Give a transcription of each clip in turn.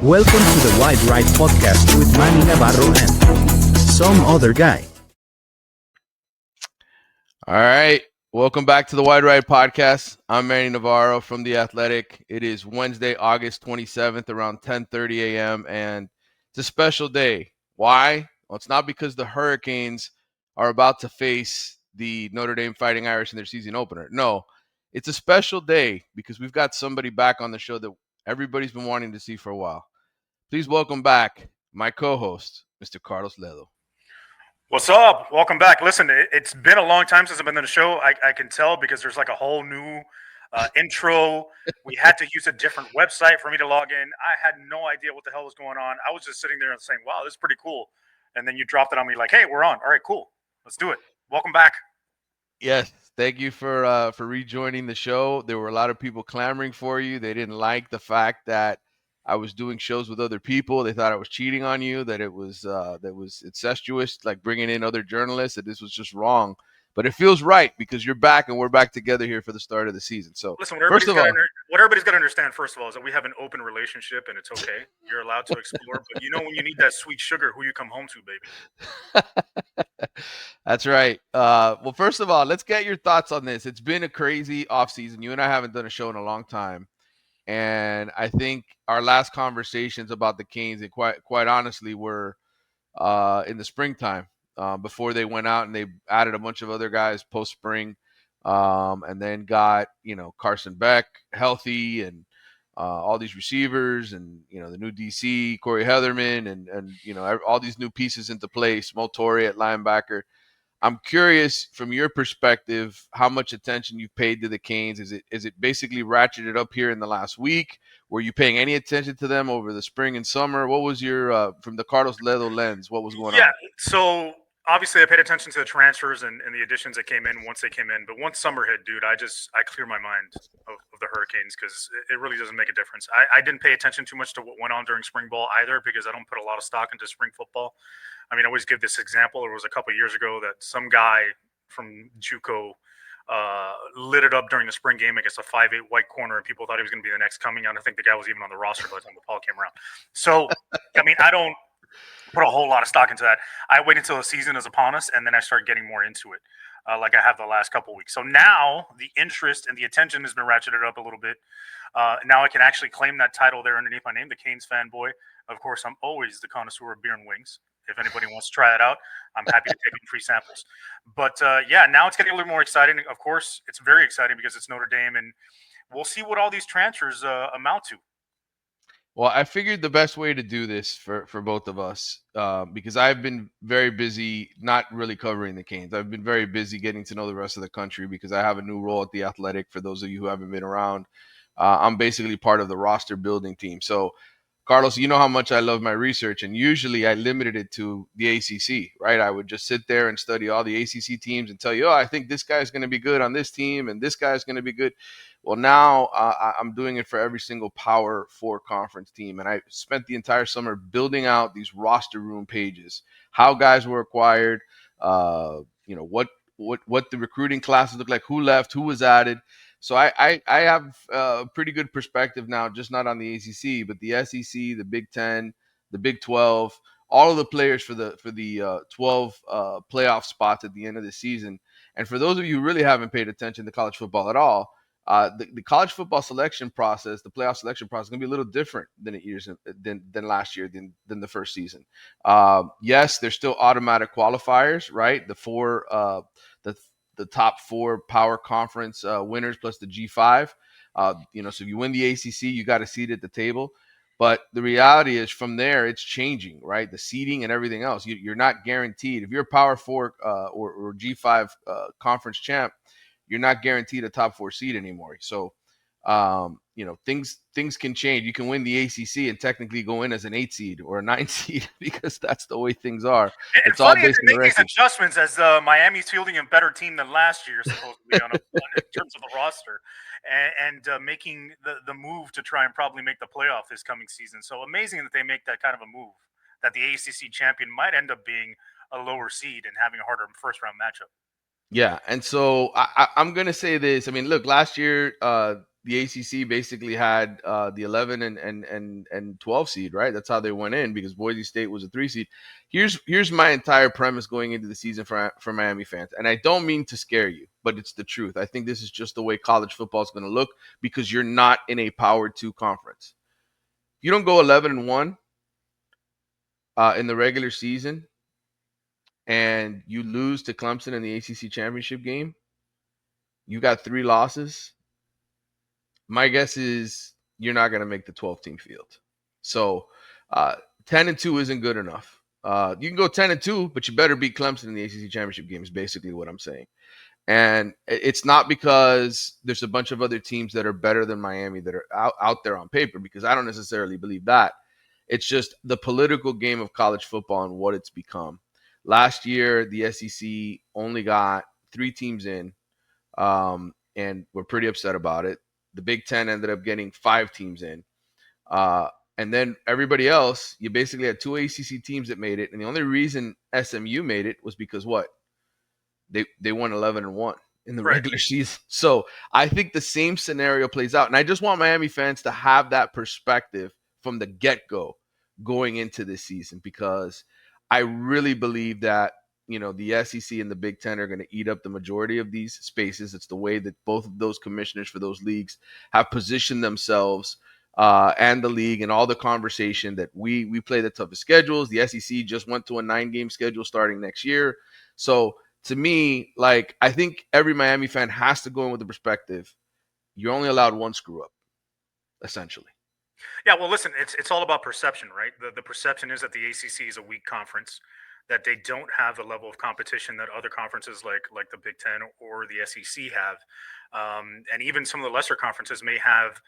Welcome to the Wide Right Podcast with Manny, Navarro, and some other guy. All right. Welcome back to the Wide Right Podcast. I'm Manny Navarro from The Athletic. It is Wednesday, August 27th, around 10:30 a.m., and it's a special day. Why? Well, it's not because the Hurricanes are about to face the Notre Dame Fighting Irish in their season opener. No, it's a special day because we've got somebody back on the show that everybody's been wanting to see for a while. Please welcome back my co-host, Mr. Carlos Ledo. What's up? Welcome back. Listen, it's been a long time since I've been on the show. I can tell because there's like a whole new intro. We had to use a different website for me to log in. I had no idea what the hell was going on. I was just sitting there and saying, wow, this is pretty cool. And then you dropped it on me like, hey, we're on. All right, cool. Let's do it. Welcome back. Yes, thank you for rejoining the show. There were a lot of people clamoring for you. They didn't like the fact that I was doing shows with other people. They thought I was cheating on you, that it was incestuous, like bringing in other journalists, that this was just wrong. But it feels right because you're back and we're back together here for the start of the season. So, listen, first of all, what everybody's got to understand, first of all, is that we have an open relationship and it's okay. You're allowed to explore. But you know when you need that sweet sugar, who you come home to, baby. That's right. Well, first of all, let's get your thoughts on this. It's been a crazy offseason. You and I haven't done a show in a long time. And I think our last conversations about the Canes, and quite honestly, were in the springtime before they went out and they added a bunch of other guys post spring, and then got Carson Beck healthy and all these receivers and the new DC Corey Heatherman and all these new pieces into place. Mo Torre at linebacker. I'm curious from your perspective how much attention you've paid to the Canes. Is it basically ratcheted up here in the last week? Were you paying any attention to them over the spring and summer? What was your from the Carlos Ledo lens? What was going on? Yeah, so obviously I paid attention to the transfers and the additions that came in once they came in. But once summer hit, dude, I clear my mind of the Hurricanes because it really doesn't make a difference. I didn't pay attention too much to what went on during spring ball either because I don't put a lot of stock into spring football. I mean, I always give this example. It was a couple of years ago that some guy from JUCO lit it up during the spring game against a 5'8" white corner, and people thought he was going to be the next coming out. I think the guy was even on the roster by the time the ball came around. So, I mean, I don't put a whole lot of stock into that. I wait until the season is upon us, and then I start getting more into it, like I have the last couple of weeks. So now the interest and the attention has been ratcheted up a little bit. Now I can actually claim that title there underneath my name, the Canes fanboy. Of course, I'm always the connoisseur of beer and wings. If anybody wants to try it out, I'm happy to take free samples. But yeah, now it's getting a little more exciting. Of course, it's very exciting because it's Notre Dame, and we'll see what all these transfers amount to. Well, I figured the best way to do this for both of us, because I've been very busy not really covering the Canes. I've been very busy getting to know the rest of the country because I have a new role at The Athletic. For those of you who haven't been around, I'm basically part of the roster building team. So, Carlos, you know how much I love my research, and usually I limited it to the ACC, right? I would just sit there and study all the ACC teams and tell you, oh, I think this guy's going to be good on this team and this guy's going to be good. Well, now I'm doing it for every single Power 4 conference team, and I spent the entire summer building out these roster room pages, how guys were acquired, what the recruiting classes look like, who left, who was added. So I have a pretty good perspective now, just not on the ACC, but the SEC, the Big 10, the Big 12, all of the players for the 12 playoff spots at the end of the season. And for those of you who really haven't paid attention to college football at all, the college football selection process, the playoff selection process, is going to be a little different than last year, than the first season. Yes, there's still automatic qualifiers, right? The top 4 power conference winners plus the G5. So if you win the ACC, you got a seat at the table. But the reality is from there, it's changing, right? The seeding and everything else. You're not guaranteed. If you're a Power 4 or G5 conference champ, you're not guaranteed a top 4 seed anymore. So, things can change. You can win the ACC and technically go in as an 8 seed or a 9 seed because that's the way things are. It's all based on the rankings. These adjustments as Miami's fielding a better team than last year, supposedly in terms of the roster, and making the move to try and probably make the playoff this coming season. So amazing that they make that kind of a move. That the ACC champion might end up being a lower seed and having a harder first round matchup. Yeah, and so I'm going to say this. I mean, look, last year the ACC basically had the 11 and 12 seed, right? That's how they went in because Boise State was a 3 seed. Here's my entire premise going into the season for Miami fans, and I don't mean to scare you, but it's the truth. I think this is just the way college football is going to look because you're not in a Power 2 conference. You don't go 11-1 in the regular season, and you lose to Clemson in the ACC championship game. You got 3 losses. My guess is you're not going to make the 12-team field. So 10-2 isn't good enough. You can go 10-2, but you better beat Clemson in the ACC championship game is basically what I'm saying. And it's not because there's a bunch of other teams that are better than Miami that are out there on paper, because I don't necessarily believe that. It's just the political game of college football and what it's become. Last year, the SEC only got 3 teams in, and we're pretty upset about it. The Big Ten ended up getting 5 teams in. And then everybody else, you basically had 2 ACC teams that made it. And the only reason SMU made it was because what? They won 11-1 in the regular season. So I think the same scenario plays out. And I just want Miami fans to have that perspective from the get-go going into this season, because I really believe that, the SEC and the Big Ten are going to eat up the majority of these spaces. It's the way that both of those commissioners for those leagues have positioned themselves and the league and all the conversation that we play the toughest schedules. The SEC just went to a 9-game schedule starting next year. So to me, I think every Miami fan has to go in with the perspective, you're only allowed one screw up, essentially. Yeah, well, listen, it's all about perception, right? The perception is that the ACC is a weak conference, that they don't have the level of competition that other conferences like the Big Ten or the SEC have, and even some of the lesser conferences may have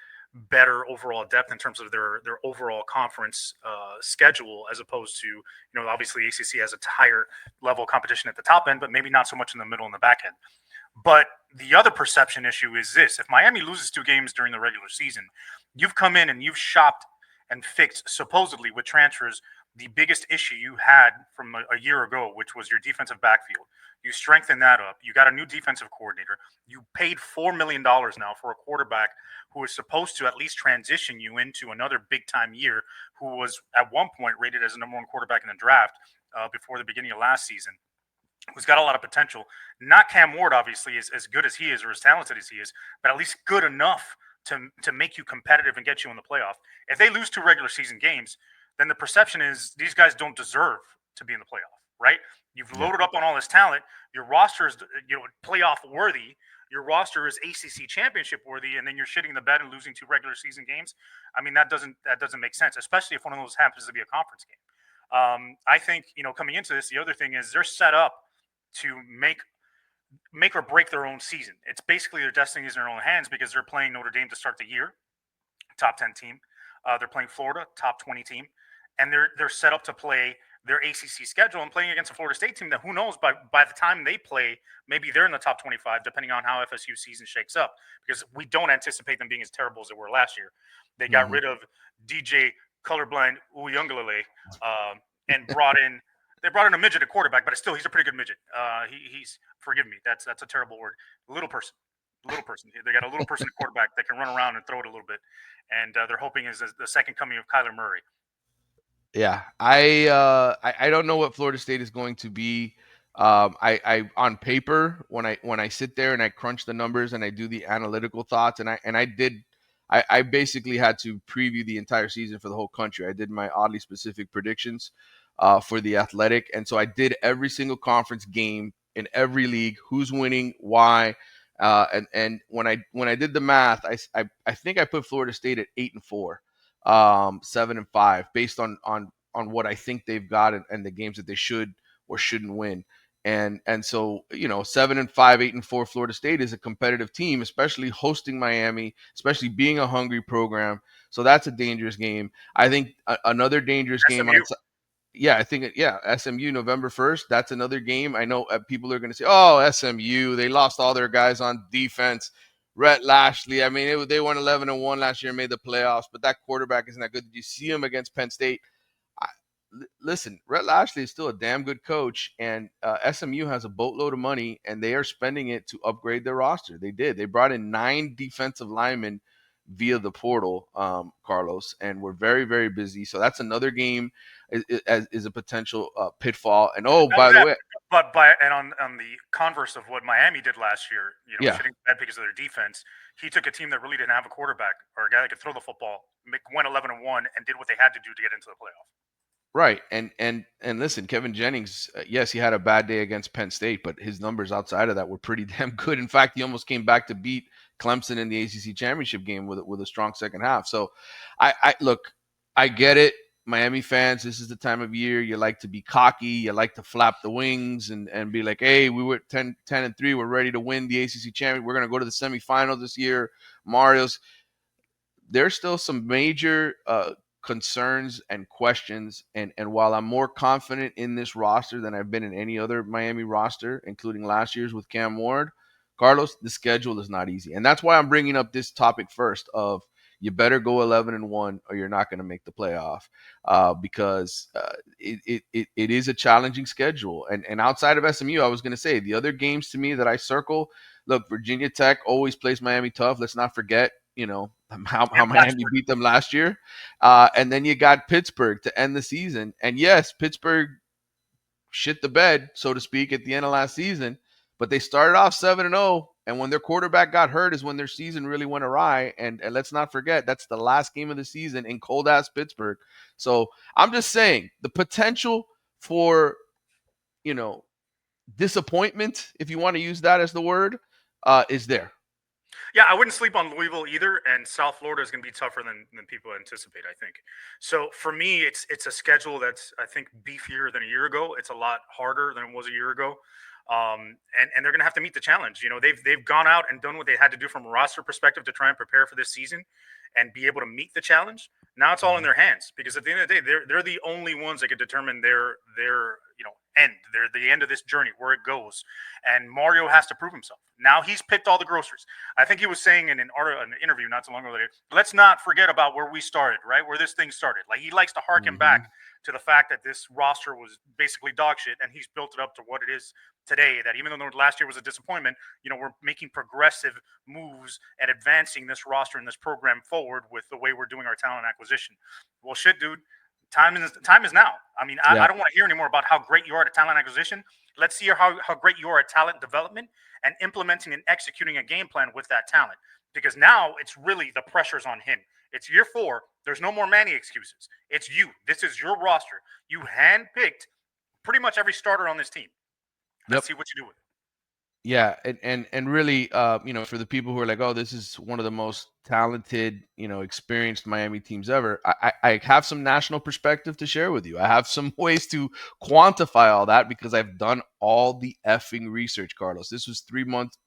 better overall depth in terms of their overall conference schedule, as opposed to, obviously ACC has a higher level of competition at the top end, but maybe not so much in the middle and the back end. But the other perception issue is this: if Miami loses 2 games during the regular season, you've come in and you've shopped and fixed, supposedly with transfers, the biggest issue you had from a year ago, which was your defensive backfield. You strengthened that up. You got a new defensive coordinator. You paid $4 million now for a quarterback who is supposed to at least transition you into another big-time year, who was at one point rated as the #1 quarterback in the draft before the beginning of last season, who's got a lot of potential. Not Cam Ward, obviously, as good as he is or as talented as he is, but at least good enough to make you competitive and get you in the playoff. If they lose 2 regular season games, then the perception is these guys don't deserve to be in the playoff, right? You've loaded up on all this talent. Your roster is, playoff worthy. Your roster is ACC championship worthy, and then you're shitting the bed and losing 2 regular season games. I mean, that doesn't make sense, especially if one of those happens to be a conference game. I think, coming into this, the other thing is they're set up to make or break their own season. It's basically their destiny is in their own hands, because they're playing Notre Dame to start the year, top 10 team. They're playing Florida, top 20 team, and they're set up to play their ACC schedule and playing against a Florida State team that, who knows, by the time they play, maybe they're in the top 25, depending on how FSU season shakes up, because we don't anticipate them being as terrible as they were last year. They got rid of DJ Colorblind Uyunglele and they brought in a midget at quarterback, but still, he's a pretty good midget. He's, forgive me, that's a terrible word. Little person. They got a little person at quarterback that can run around and throw it a little bit, and they're hoping is the second coming of Kyler Murray. Yeah, I don't know what Florida State is going to be. I on paper, when I sit there and I crunch the numbers and I do the analytical thoughts, and I basically had to preview the entire season for the whole country. I did my oddly specific predictions for the Athletic, and so I did every single conference game in every league, who's winning, why, and when I did the math, I think I put Florida State at 8-4. 7-5, based on what I think they've got and the games that they should or shouldn't win. And so, 7-5, 8-4 Florida State is a competitive team, especially hosting Miami, especially being a hungry program. So that's a dangerous game. I think another dangerous game. SMU November 1st. That's another game. I know people are going to say, oh, SMU, they lost all their guys on defense. Rhett Lashley. I mean, they won 11-1 last year and made the playoffs, but that quarterback isn't that good. Did you see him against Penn State? listen, Rhett Lashley is still a damn good coach, and SMU has a boatload of money, and they are spending it to upgrade their roster. They did. They brought in 9 defensive linemen via the portal, Carlos, and we're very, very busy. So that's another game is a potential pitfall. And oh, Not by only the that, way, and on the converse of what Miami did last year, yeah. shitting the bed because of their defense, he took a team that really didn't have a quarterback or a guy that could throw the football, went 11-1, and did what they had to do to get into the playoff. Right. And listen, Kevin Jennings, yes, he had a bad day against Penn State, but his numbers outside of that were pretty damn good. In fact, he almost came back to beat Clemson in the ACC championship game with a strong second half. So I look, I get it. Miami fans, this is the time of year you like to be cocky, you like to flap the wings and be like, hey, we were 10-3, we're ready to win the ACC championship. We're going to go to the semifinals this year. Mario's there's still some major concerns and questions. And while I'm more confident in this roster than I've been in any other Miami roster, including last year's with Cam Ward, Carlos, the schedule is not easy. And that's why I'm bringing up this topic first of you better go 11-1 or you're not going to make the playoff because it is a challenging schedule. And outside of SMU, I was going to say the other games to me that I circle, look, Virginia Tech always plays Miami tough. Let's not forget, how Miami beat them last year. And then you got Pittsburgh to end the season. And yes, Pittsburgh shit the bed, so to speak, at the end of last season. But they started off 7-0. And when their quarterback got hurt is when their season really went awry. And let's not forget, that's the last game of the season in cold-ass Pittsburgh. So I'm just saying, the potential for, disappointment, if you want to use that as the word, is there. Yeah, I wouldn't sleep on Louisville either, and South Florida is going to be tougher than people anticipate, I think. So for me, it's a schedule that's, I think, beefier than a year ago. It's a lot harder than it was a year ago, and they're going to have to meet the challenge. They've gone out and done what they had to do from a roster perspective to try and prepare for this season and be able to meet the challenge. Now it's all in their hands because at the end of the day, they're the only ones that could determine their end. They're the end of this journey, where it goes. And Mario has to prove himself. Now he's picked all the grocers. I think he was saying in an interview not too long ago, let's not forget about where we started, right? Where this thing started. Like, he likes to harken back to the fact that this roster was basically dog shit, and he's built it up to what it is today. That even though last year was a disappointment, we're making progressive moves and advancing this roster and this program forward with the way we're doing our talent acquisition. Well, shit, dude. Time is now. I mean, I don't want to hear anymore about how great you are at talent acquisition. Let's see how great you are at talent development and implementing and executing a game plan with that talent. Because now it's really the pressure's on him. It's year 4. There's no more Manny excuses. It's you. This is your roster. You handpicked pretty much every starter on this team. Let's see what you do with it. Yeah, and really, for the people who are like, oh, this is one of the most talented, experienced Miami teams ever. I have some national perspective to share with you. I have some ways to quantify all that because I've done all the effing research, Carlos. This was 3-month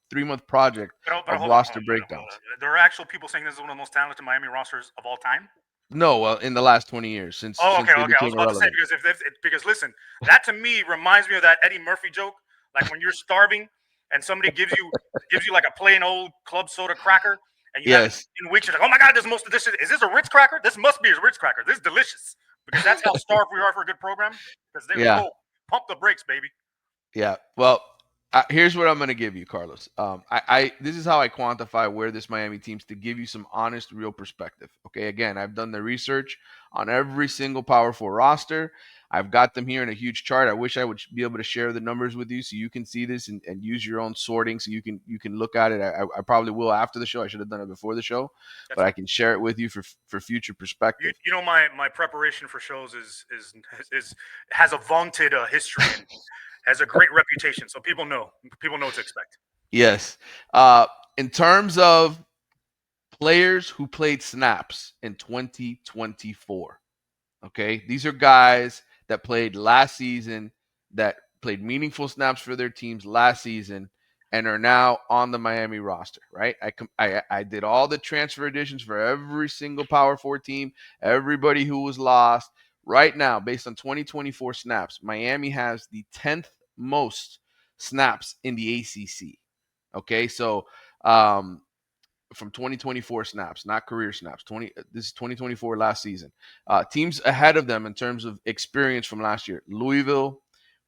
project of roster breakdowns. There are actual people saying this is one of the most talented Miami rosters of all time. No, well, in the last 20 years since. Okay. I was about to say because listen, that to me reminds me of that Eddie Murphy joke, like when you're starving and somebody gives you like a plain old club soda cracker, and you have it in weeks. You're like, oh my god, this is this a Ritz cracker? This must be a Ritz cracker. This is delicious because that's how starved we are for a good program. Because pump the brakes, baby. Yeah. Well, here's what I'm going to give you, Carlos. This is how I quantify where this Miami team's to give you some honest, real perspective. Okay. Again, I've done the research on every single Power 4 roster. I've got them here in a huge chart. I wish I would be able to share the numbers with you so you can see this and use your own sorting so you can look at it. I probably will after the show. I should have done it before the show, but I can share it with you for future perspective. My preparation for shows has a vaunted history and has a great reputation, so people know what to expect. Yes. In terms of players who played snaps in 2024, okay, these are guys that played last season, that played meaningful snaps for their teams last season, and are now on the Miami roster, right? I did all the transfer additions for every single Power 4 team, everybody who was lost. Right now, based on 2024 snaps, Miami has the 10th most snaps in the ACC. Okay, so from 2024 snaps, not career snaps. This is 2024 last season. Teams ahead of them in terms of experience from last year: Louisville,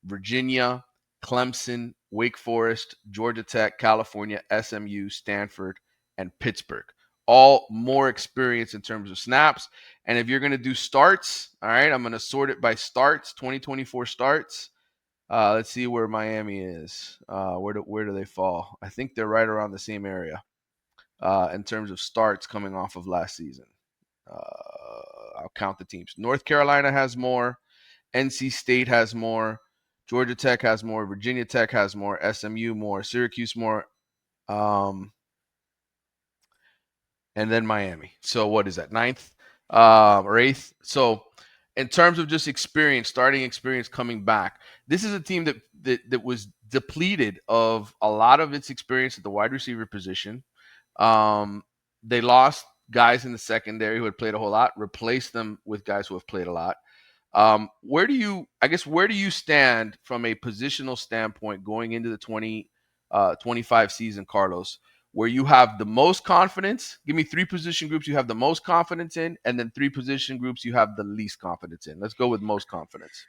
Virginia, Clemson, Wake Forest, Georgia Tech, California, SMU, Stanford, and Pittsburgh. All more experience in terms of snaps. And if you're going to do starts, all right, I'm going to sort it by starts, 2024 starts. Let's see where Miami is. Where do they fall? I think they're right around the same area in terms of starts coming off of last season. I'll count the teams. North Carolina has more. NC State has more. Georgia Tech has more. Virginia Tech has more. SMU more. Syracuse more. And then Miami. So what is that? 9th or 8th? So in terms of just experience, starting experience coming back, this is a team that was depleted of a lot of its experience at the wide receiver position. They lost guys in the secondary who had played a whole lot, replaced them with guys who have played a lot. Where do you stand from a positional standpoint going into the 2025 season, Carlos, where you have the most confidence? Give me 3 position groups you have the most confidence in, and then 3 position groups you have the least confidence in. Let's go with most confidence.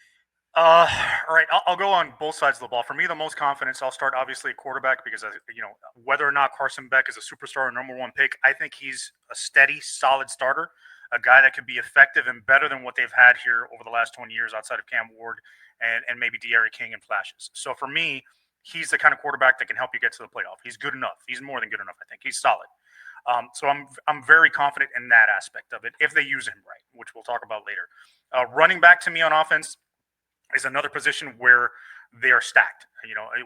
All right, I'll go on both sides of the ball. For me, the most confidence, I'll start obviously quarterback because whether or not Carson Beck is a superstar or number 1 pick, I think he's a steady, solid starter, a guy that could be effective and better than what they've had here over the last 20 years outside of Cam Ward and maybe De'Aaron King and flashes. So for me, he's the kind of quarterback that can help you get to the playoff. He's good enough. He's more than good enough. I think he's solid. So I'm very confident in that aspect of it if they use him right, which we'll talk about later. Running back to me on offense is another position where they are stacked.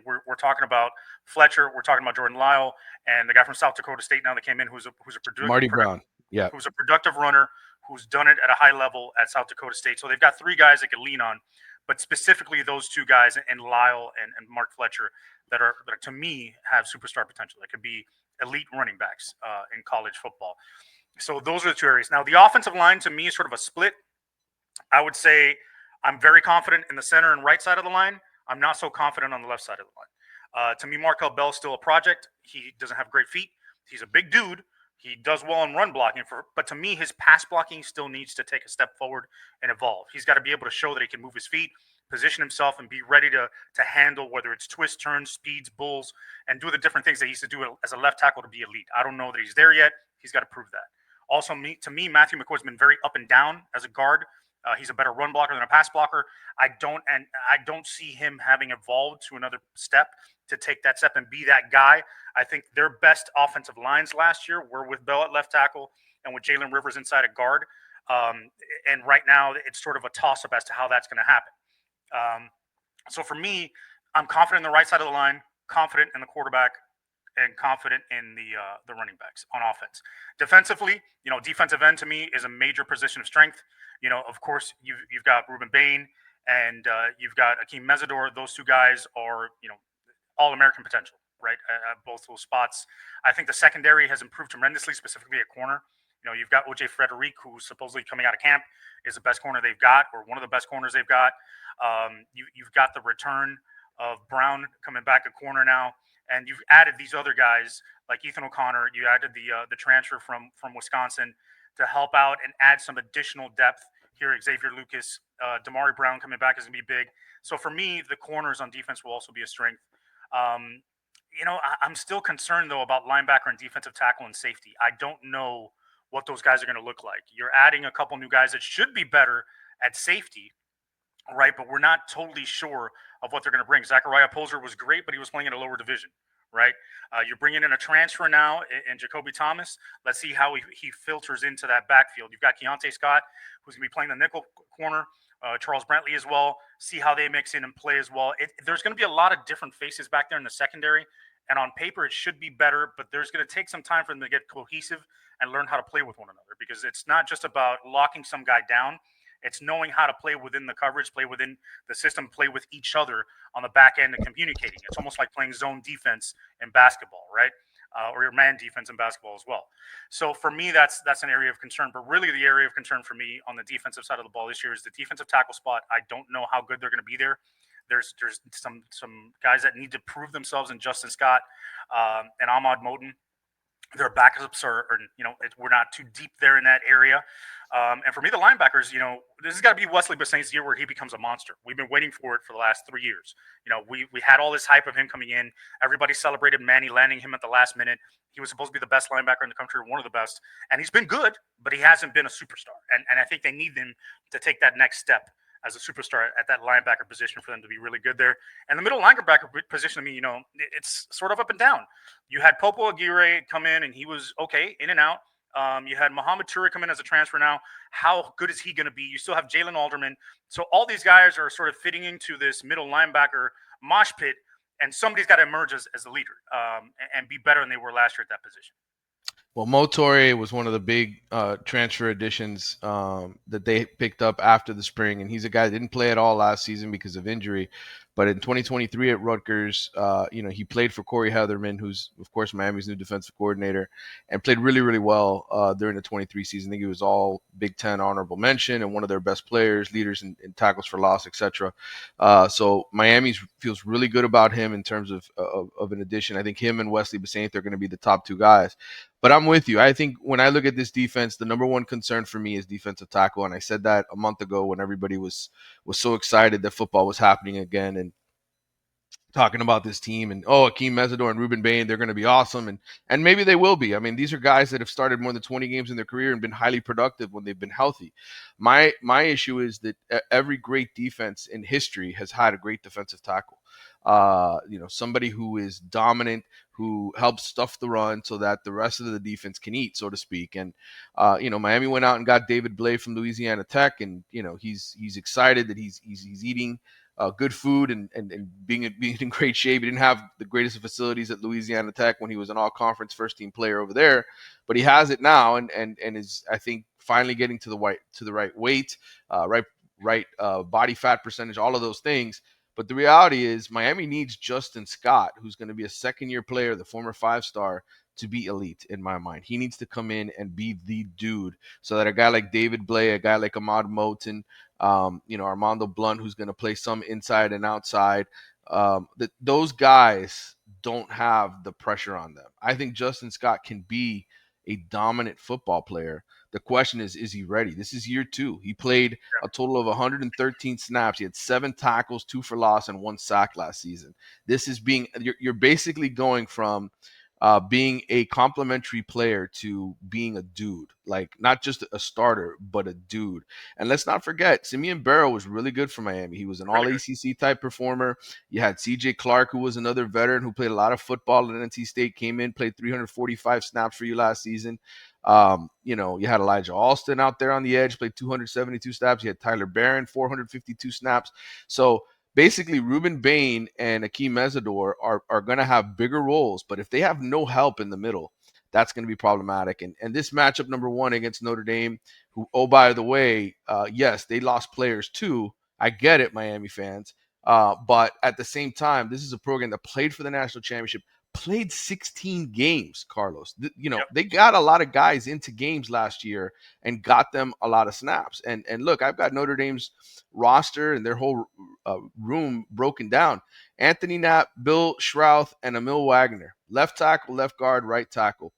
We're talking about Fletcher, we're talking about Jordan Lyle, and the guy from South Dakota State now that came in, who's a Marty Brown, yeah, who's a productive runner, who's done it at a high level at South Dakota State. So they've got 3 guys they can lean on, but specifically those 2 guys and Lyle and Mark Fletcher that are to me have superstar potential. That could be elite running backs in college football. So those are the 2 areas. Now the offensive line to me is sort of a split. I would say I'm very confident in the center and right side of the line. I'm not so confident on the left side of the line. To me, Markel Bell's still a project. He doesn't have great feet. He's a big dude. He does well in run blocking, but to me, his pass blocking still needs to take a step forward and evolve. He's got to be able to show that he can move his feet, position himself, and be ready to handle whether it's twists, turns, speeds, bulls, and do the different things that he used to do as a left tackle to be elite. I don't know that he's there yet. He's got to prove that. Also, to me, Matthew McCoy's been very up and down as a guard. He's a better run blocker than a pass blocker. I don't see him having evolved to another step to take that step and be that guy. I think their best offensive lines last year were with Bell at left tackle and with Jalen Rivers inside at guard. And right now, it's sort of a toss-up as to how that's going to happen. So for me, I'm confident in the right side of the line, confident in the quarterback, and confident in the running backs on offense. Defensively, defensive end to me is a major position of strength. Of course, you've got Ruben Bain and you've got Akeem Mesidor. Those 2 guys are, all-American potential, right, at both those spots. I think the secondary has improved tremendously, specifically at corner. You've got O.J. Frederic, who's supposedly coming out of camp, is the best corner they've got, or one of the best corners they've got. You've got the return of Brown coming back at corner now, and you've added these other guys like Ethan O'Connor. You added the transfer from Wisconsin to help out and add some additional depth here. Xavier Lucas, Damari Brown coming back is going to be big. So for me, the corners on defense will also be a strength. I'm still concerned, though, about linebacker and defensive tackle and safety. I don't know what those guys are going to look like. You're adding a couple new guys that should be better at safety, right? But we're not totally sure of what they're going to bring. Zachariah Poser was great, but he was playing in a lower division, right? You're bringing in a transfer now in Jacoby Thomas. Let's see how he filters into that backfield. You've got Keontae Scott, who's going to be playing the nickel corner. Charles Brantley as well. See how they mix in and play as well. There's going to be a lot of different faces back there in the secondary. And on paper, it should be better, but there's going to take some time for them to get cohesive and learn how to play with one another, because it's not just about locking some guy down. It's knowing how to play within the coverage, play within the system, play with each other on the back end and communicating. It's almost like playing zone defense in basketball, right? Or your man defense in basketball as well. So for me, that's an area of concern. But really, the area of concern for me on the defensive side of the ball this year is the defensive tackle spot. I don't know how good they're going to be there. There's some guys that need to prove themselves in Justin Scott and Ahmad Moten. Their backups are we're not too deep there in that area. And for me, the linebackers, this has got to be Wesley Bissaint's year where he becomes a monster. We've been waiting for it for the last 3 years. We had all this hype of him coming in. Everybody celebrated Manny landing him at the last minute. He was supposed to be the best linebacker in the country, one of the best, and he's been good, but he hasn't been a superstar. And I think they need him to take that next step as a superstar at that linebacker position for them to be really good there. And the middle linebacker position, I mean, it's sort of up and down. You had Popo Aguirre come in, and he was okay, in and out. You had Muhammad Tura come in as a transfer now. How good is he going to be? You still have Jalen Alderman. So all these guys are sort of fitting into this middle linebacker mosh pit, and somebody's got to emerge as the leader and be better than they were last year at that position. Well, Mo Torre was one of the big transfer additions that they picked up after the spring, and he's a guy that didn't play at all last season because of injury. But in 2023 at Rutgers, he played for Corey Heatherman, who's, of course, Miami's new defensive coordinator, and played really, really well during the 23 season. I think he was all Big Ten honorable mention and one of their best players, leaders in tackles for loss, etc. So Miami feels really good about him in terms of an addition. I think him and Wesley Bissaint are going to be the top two guys. But I'm with you. I think when I look at this defense, the number one concern for me is defensive tackle. And I said that a month ago when everybody was so excited that football was happening again and talking about this team and, Akeem Mesidor and Ruben Bain, they're going to be awesome. And maybe they will be. I mean, these are guys that have started more than 20 games in their career and been highly productive when they've been healthy. My issue is that every great defense in history has had a great defensive tackle. Somebody who is dominant, who helps stuff the run so that the rest of the defense can eat, so to speak. And, Miami went out and got David Blay from Louisiana Tech, and, he's excited that he's eating good food and being in great shape. He didn't have the greatest of facilities at Louisiana Tech when he was an all-conference first-team player over there, but he has it now and is, I think, finally getting to the right weight, right body fat percentage, all of those things. But the reality is Miami needs Justin Scott, who's going to be a second-year player, the former 5-star, to be elite in my mind. He needs to come in and be the dude so that a guy like David Blay, a guy like Ahmad Moten, Armando Blunt, who's going to play some inside and outside, that those guys don't have the pressure on them. I think Justin Scott can be a dominant football player. The question is he ready? This is year 2. He played a total of 113 snaps. He had 7 tackles, 2 for loss, and 1 sack last season. This is you're basically going from being a complimentary player to being a dude, like not just a starter, but a dude. And let's not forget, Simeon Barrow was really good for Miami. He was an all ACC type performer. You had CJ Clark, who was another veteran who played a lot of football at NC State, came in, played 345 snaps for you last season. You had Elijah Alston out there on the edge, played 272 snaps. You had Tyler Barron, 452 snaps. So basically, Ruben Bain and Akeem Mesidor are going to have bigger roles, but if they have no help in the middle, that's going to be problematic. And this matchup number 1 against Notre Dame, who, oh, by the way, yes, they lost players too. I get it, Miami fans. But at the same time, this is a program that played for the national championship, played 16 games, Carlos. They got a lot of guys into games last year and got them a lot of snaps. And look, I've got Notre Dame's roster and their whole room broken down. Anthony Knapp, Bill Schrouth, and Emil Wagner. Left tackle, left guard, right tackle.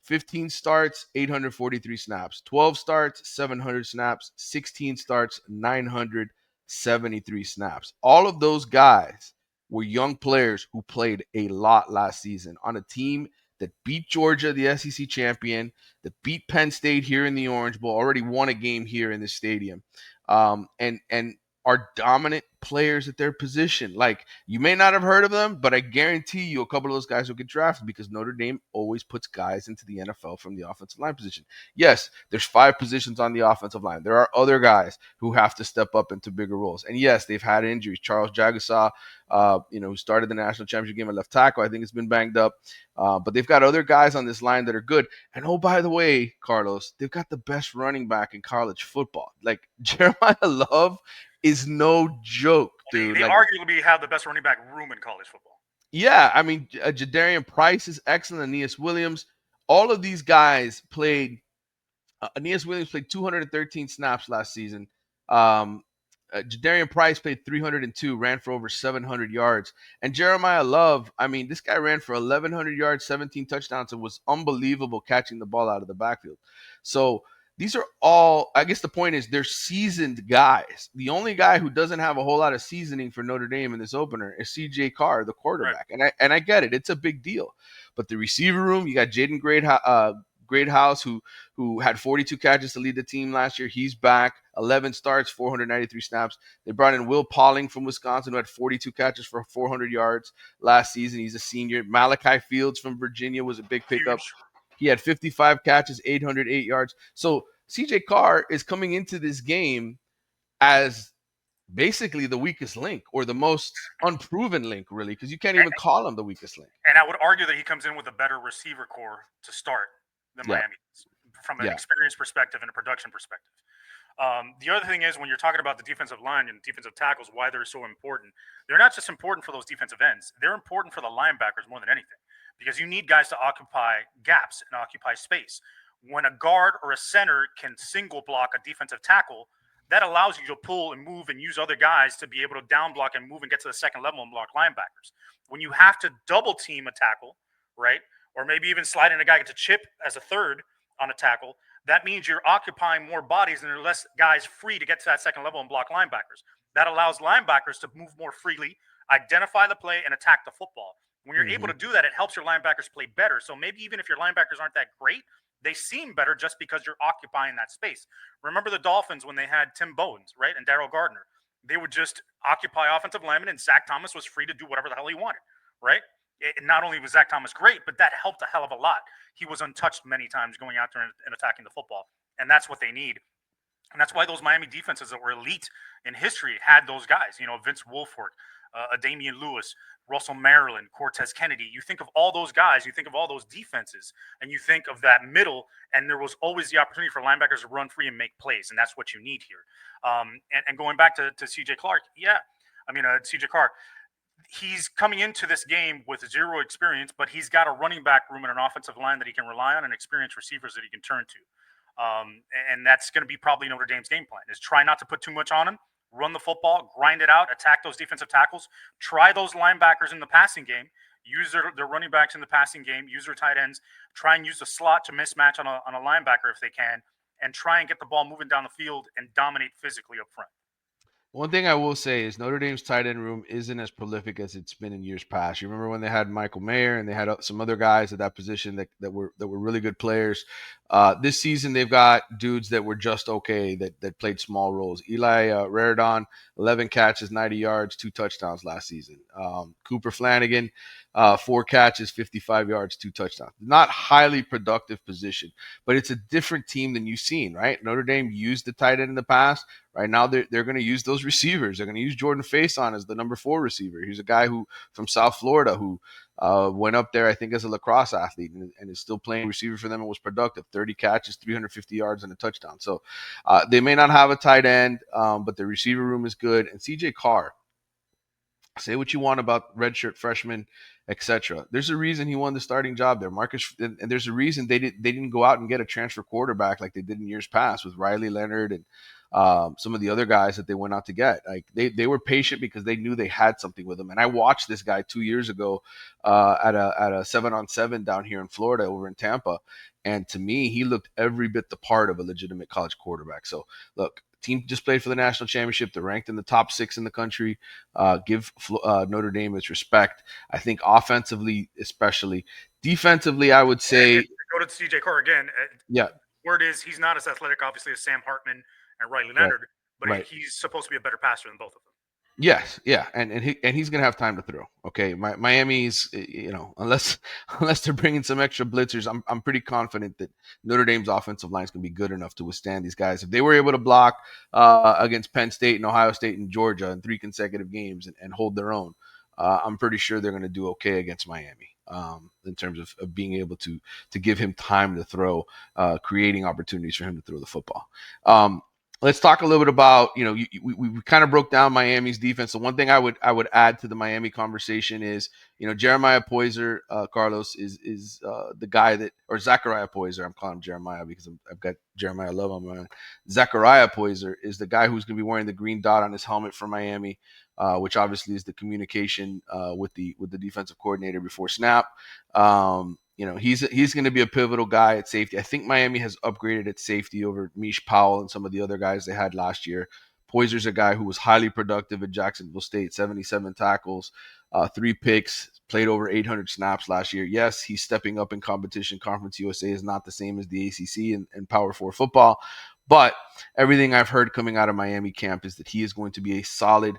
15 starts, 843 snaps. 12 starts, 700 snaps. 16 starts, 973 snaps. All of those guys were young players who played a lot last season on a team that beat Georgia, the SEC champion, that beat Penn State here in the Orange Bowl, already won a game here in the stadium, and are dominant players at their position. Like, you may not have heard of them, but I guarantee you a couple of those guys will get drafted because Notre Dame always puts guys into the NFL from the offensive line position. Yes, there's 5 positions on the offensive line. There are other guys who have to step up into bigger roles. And yes, they've had injuries. Charles Jagasaw, who started the national championship game at left tackle, I think has been banged up. But they've got other guys on this line that are good. And oh, by the way, Carlos, they've got the best running back in college football. Like, Jeremiah Love is no joke, dude. They arguably have the best running back room in college football. Yeah, I mean, Jadarian Price is excellent. Aeneas Williams. All of these guys played. Aeneas Williams played 213 snaps last season. Jadarian Price played 302, ran for over 700 yards. And Jeremiah Love, I mean, this guy ran for 1,100 yards, 17 touchdowns, and was unbelievable catching the ball out of the backfield. So these are all, I guess the point is they're seasoned guys. The only guy who doesn't have a whole lot of seasoning for Notre Dame in this opener is C.J. Carr, the quarterback. Right. And I get it. It's a big deal. But the receiver room, you got Jaden Greathouse, who had 42 catches to lead the team last year. He's back. 11 starts, 493 snaps. They brought in Will Pauling from Wisconsin, who had 42 catches for 400 yards last season. He's a senior. Malachi Fields from Virginia was a big pickup. Huge. He had 55 catches, 808 yards. So CJ Carr is coming into this game as basically the weakest link, or the most unproven link, really, because you can't even call him the weakest link. And I would argue that he comes in with a better receiver core to start than Miami does, from an experience perspective and a production perspective. The other thing is, when you're talking about the defensive line and defensive tackles, why they're so important, they're not just important for those defensive ends. They're important for the linebackers more than anything, because you need guys to occupy gaps and occupy space. When a guard or a center can single block a defensive tackle, that allows you to pull and move and use other guys to be able to down block and move and get to the second level and block linebackers. When you have to double team a tackle, right, or maybe even slide in a guy to chip as a third on a tackle, that means you're occupying more bodies and there are less guys free to get to that second level and block linebackers. That allows linebackers to move more freely, identify the play, and attack the football. When you're able to do that, it helps your linebackers play better. So maybe even if your linebackers aren't that great, they seem better just because you're occupying that space. Remember the Dolphins when they had Tim Bowens, right, and Darryl Gardner. They would just occupy offensive linemen, and Zach Thomas was free to do whatever the hell he wanted, right? Not only was Zach Thomas great, but that helped a hell of a lot. He was untouched many times going out there and attacking the football, and that's what they need. And that's why those Miami defenses that were elite in history had those guys. You know, Vince Wilfork, Damian Lewis, Russell Maryland, Cortez Kennedy. You think of all those guys, you think of all those defenses, and you think of that middle, and there was always the opportunity for linebackers to run free and make plays, and that's what you need here. And going back to C.J. C.J. Carr, he's coming into this game with zero experience, but he's got a running back room and an offensive line that he can rely on and experienced receivers that he can turn to. And that's going to be probably Notre Dame's game plan, is try not to put too much on him, run the football, grind it out, attack those defensive tackles, try those linebackers in the passing game, use their running backs in the passing game, use their tight ends, try and use the slot to mismatch on a linebacker if they can, and try and get the ball moving down the field and dominate physically up front. One thing I will say is Notre Dame's tight end room isn't as prolific as it's been in years past. You remember when they had Michael Mayer and they had some other guys at that position that were really good players. This season they've got dudes that were just okay that played small roles. Eli Raridon, 11 catches, 90 yards, 2 touchdowns last season. Cooper Flanagan, 4 catches, 55 yards, 2 touchdowns. Not highly productive position, but it's a different team than you've seen, right? Notre Dame used the tight end in the past. Right now, they're going to use those receivers. They're going to use Jordan Faison as the number 4 receiver. He's a guy who from South Florida who went up there, I think, as a lacrosse athlete and is still playing receiver for them and was productive. 30 catches, 350 yards, and a touchdown. So they may not have a tight end, but the receiver room is good. And C.J. Carr, say what you want about redshirt freshman, etc. There's a reason he won the starting job there, Marcus, and there's a reason they didn't go out and get a transfer quarterback like they did in years past with Riley Leonard and some of the other guys that they went out to get. Like they were patient because they knew they had something with him. And I watched this guy 2 years ago at a 7-on-7 down here in Florida over in Tampa, and to me, he looked every bit the part of a legitimate college quarterback. So look. Team just played for the national championship. They're ranked in the top 6 in the country. Give Notre Dame its respect. I think offensively, especially defensively, I would say. Go to C.J. Carr again. Yeah. Word is he's not as athletic, obviously, as Sam Hartman and Riley Leonard, but he's supposed to be a better passer than both of them. Yes, yeah, and he's gonna have time to throw. Okay, Miami's, unless they're bringing some extra blitzers, I'm pretty confident that Notre Dame's offensive line is gonna be good enough to withstand these guys. If they were able to block against Penn State and Ohio State and Georgia in 3 consecutive games and hold their own, I'm pretty sure they're gonna do okay against Miami. In terms of being able to give him time to throw, creating opportunities for him to throw the football. let's talk a little bit about, we kind of broke down Miami's defense. So one thing I would add to the Miami conversation is, Jeremiah Poyser, Carlos, is the guy that, or Zachariah Poyser, I'm calling him Jeremiah because I've got Jeremiah Love on my mind. Zachariah Poyser is the guy who's going to be wearing the green dot on his helmet for Miami, which obviously is the communication with the defensive coordinator before snap. He's going to be a pivotal guy at safety. I think Miami has upgraded at safety over Mish Powell and some of the other guys they had last year. Poyser's a guy who was highly productive at Jacksonville State, 77 tackles, 3 picks, played over 800 snaps last year. Yes, he's stepping up in competition. Conference USA is not the same as the ACC and Power 4 football, but everything I've heard coming out of Miami camp is that he is going to be a solid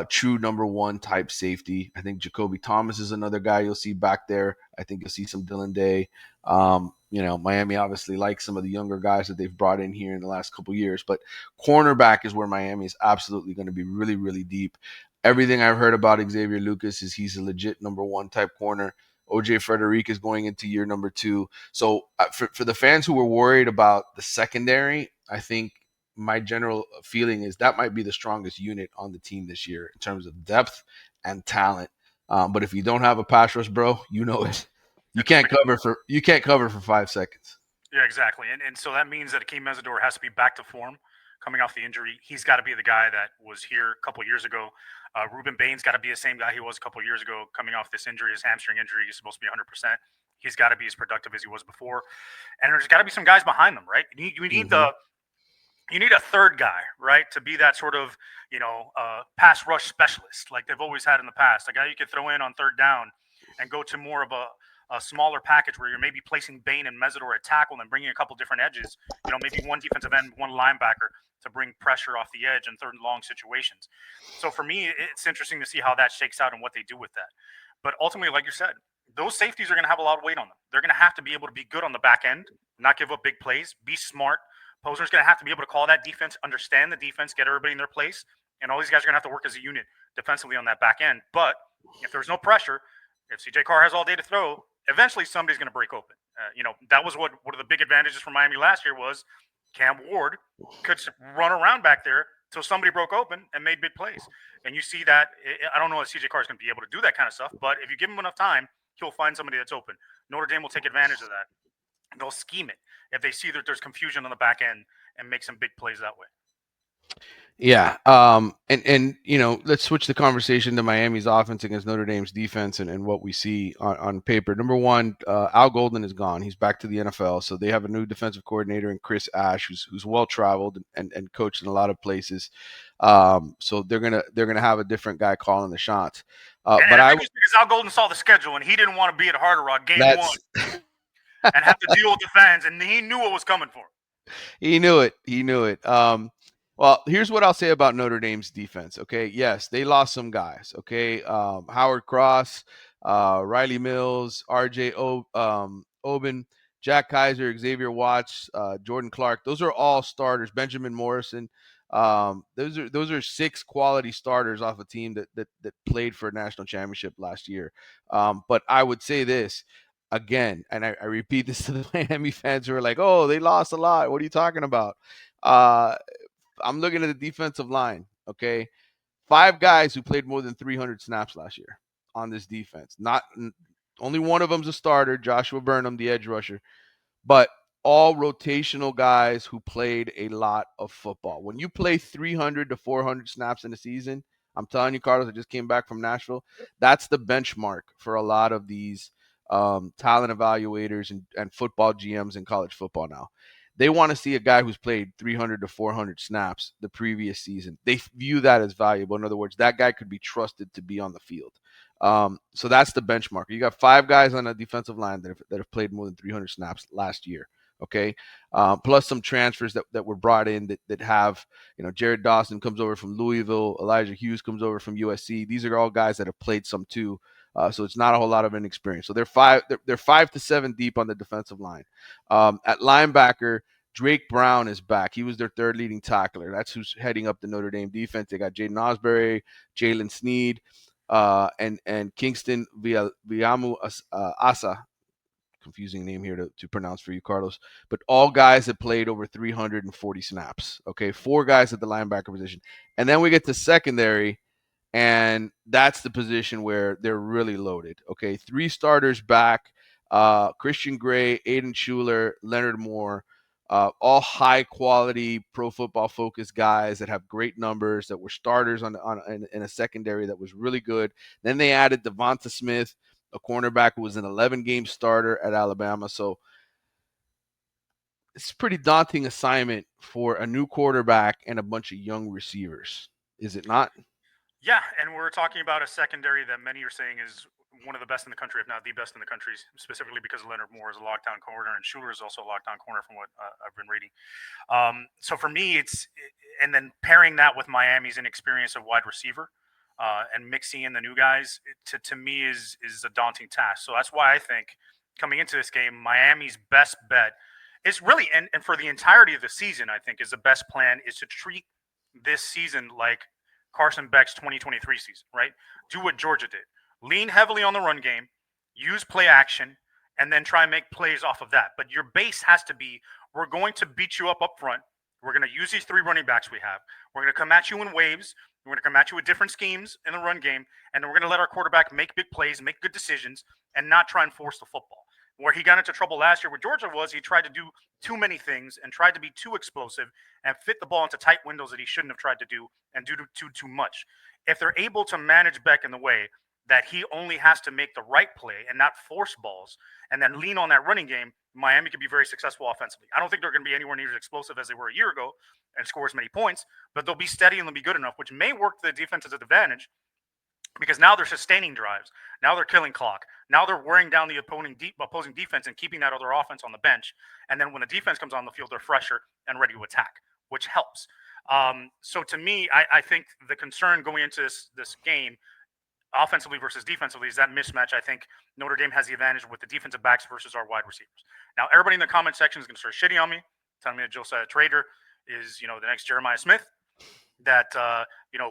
true number 1 type safety. I think Jacoby Thomas is another guy you'll see back there. I think you'll see some Dylan Day. Miami obviously likes some of the younger guys that they've brought in here in the last couple years, but cornerback is where Miami is absolutely going to be really, really deep. Everything I've heard about Xavier Lucas is he's a legit number 1 type corner. OJ Frederic is going into year number 2. So for the fans who were worried about the secondary, I think my general feeling is that might be the strongest unit on the team this year in terms of depth and talent. But if you don't have a pass rush, bro, you know it. You can't cover for 5 seconds. Yeah, exactly. And so that means that Akeem Mesidor has to be back to form coming off the injury. He's got to be the guy that was here a couple of years ago. Ruben Bain's got to be the same guy he was a couple of years ago coming off this injury, his hamstring injury. He's supposed to be 100%. He's got to be as productive as he was before. And there's got to be some guys behind them, right? You need a third guy, right, to be that sort of, pass rush specialist like they've always had in the past. A guy you could throw in on third down and go to more of a smaller package where you're maybe placing Bain and Mesidor at tackle and bringing a couple different edges, maybe one defensive end, one linebacker to bring pressure off the edge in third and long situations. So for me, it's interesting to see how that shakes out and what they do with that. But ultimately, like you said, those safeties are going to have a lot of weight on them. They're going to have to be able to be good on the back end, not give up big plays, be smart. Poser's going to have to be able to call that defense, understand the defense, get everybody in their place, and all these guys are going to have to work as a unit defensively on that back end. But if there's no pressure, if CJ Carr has all day to throw, eventually somebody's going to break open. That was one of the big advantages for Miami last year was Cam Ward could run around back there till somebody broke open and made big plays. And you see that. I don't know if CJ Carr is going to be able to do that kind of stuff, but if you give him enough time, he'll find somebody that's open. Notre Dame will take advantage of that. They'll scheme it if they see that there's confusion on the back end and make some big plays that way. Yeah. And let's switch the conversation to Miami's offense against Notre Dame's defense and what we see on paper. Number 1, Al Golden is gone. He's back to the NFL. So they have a new defensive coordinator in Chris Ash, who's well traveled and coached in a lot of places. So they're gonna have a different guy calling the shots. But I think it's because Al Golden saw the schedule and he didn't want to be at Hard Rock game 1 and have to deal with the fans, and he knew what was coming for him. He knew it. Well, here's what I'll say about Notre Dame's defense. Okay, yes, they lost some guys. Okay, Howard Cross, Riley Mills, R.J. Oben, Jack Kaiser, Xavier Watts, Jordan Clark. Those are all starters. Benjamin Morrison. Those are 6 quality starters off a team that played for a national championship last year. But I would say this again, and I repeat this to the Miami fans who are like, "Oh, they lost a lot. What are you talking about?" I'm looking at the defensive line, okay? 5 guys who played more than 300 snaps last year on this defense. Only one of them's a starter, Joshua Burnham, the edge rusher, but all rotational guys who played a lot of football. When you play 300 to 400 snaps in a season, I'm telling you, Carlos, I just came back from Nashville. That's the benchmark for a lot of these talent evaluators and football GMs in college football now. They want to see a guy who's played 300 to 400 snaps the previous season. They view that as valuable. In other words, that guy could be trusted to be on the field. So that's the benchmark. You got 5 guys on a defensive line that have played more than 300 snaps last year. Okay. Plus some transfers that were brought in that have, Jared Dawson comes over from Louisville. Elijah Hughes comes over from USC. These are all guys that have played some too. So it's not a whole lot of inexperience. So they're 5 to 7 deep on the defensive line. At linebacker, Drake Brown is back. He was their 3rd leading tackler. That's who's heading up the Notre Dame defense. They got Jaden Osbury, Jalen Sneed, and Kingston Viamu Asa. confusing name here to pronounce for you, Carlos. But all guys that played over 340 snaps. Okay, 4 guys at the linebacker position, and then we get to secondary, and that's the position where they're really loaded. Okay, 3 starters back: Christian Gray, Aiden Schuler, Leonard Moore. All high quality Pro Football Focus guys that have great numbers, that were starters in a secondary that was really good. Then they added Devonta Smith, a cornerback who was an 11-game starter at Alabama. So it's a pretty daunting assignment for a new quarterback and a bunch of young receivers, is it not? Yeah, and we're talking about a secondary that many are saying is one of the best in the country, if not the best in the country, specifically because Leonard Moore is a lockdown corner and Schuler is also a lockdown corner from what I've been reading. So for me, and then pairing that with Miami's inexperience of wide receiver and mixing in the new guys, to me is a daunting task. So that's why I think coming into this game, Miami's best bet is really, and for the entirety of the season, I think is the best plan is to treat this season like Carson Beck's 2023 season, right? Do what Georgia did. Lean heavily on the run game, use play action, and then try and make plays off of that. But your base has to be, we're going to beat you up front. We're going to use these 3 running backs we have. We're going to come at you in waves. We're going to come at you with different schemes in the run game. And then we're going to let our quarterback make big plays, make good decisions, and not try and force the football. Where he got into trouble last year with Georgia was he tried to do too many things and tried to be too explosive and fit the ball into tight windows that he shouldn't have tried to do and do too much. If they're able to manage Beck in the way that he only has to make the right play and not force balls and then lean on that running game, Miami could be very successful offensively. I don't think they're going to be anywhere near as explosive as they were a year ago and score as many points, but they'll be steady and they'll be good enough, which may work to the defense's advantage because now they're sustaining drives. Now they're killing clock. Now they're wearing down the opposing defense and keeping that other offense on the bench. And then when the defense comes on the field, they're fresher and ready to attack, which helps. So to me, I think the concern going into this game, offensively versus defensively, is that mismatch. I think Notre Dame has the advantage with the defensive backs versus our wide receivers. Now, everybody in the comment section is going to start shitting on me, telling me that Josiah Trader is, the next Jeremiah Smith. That,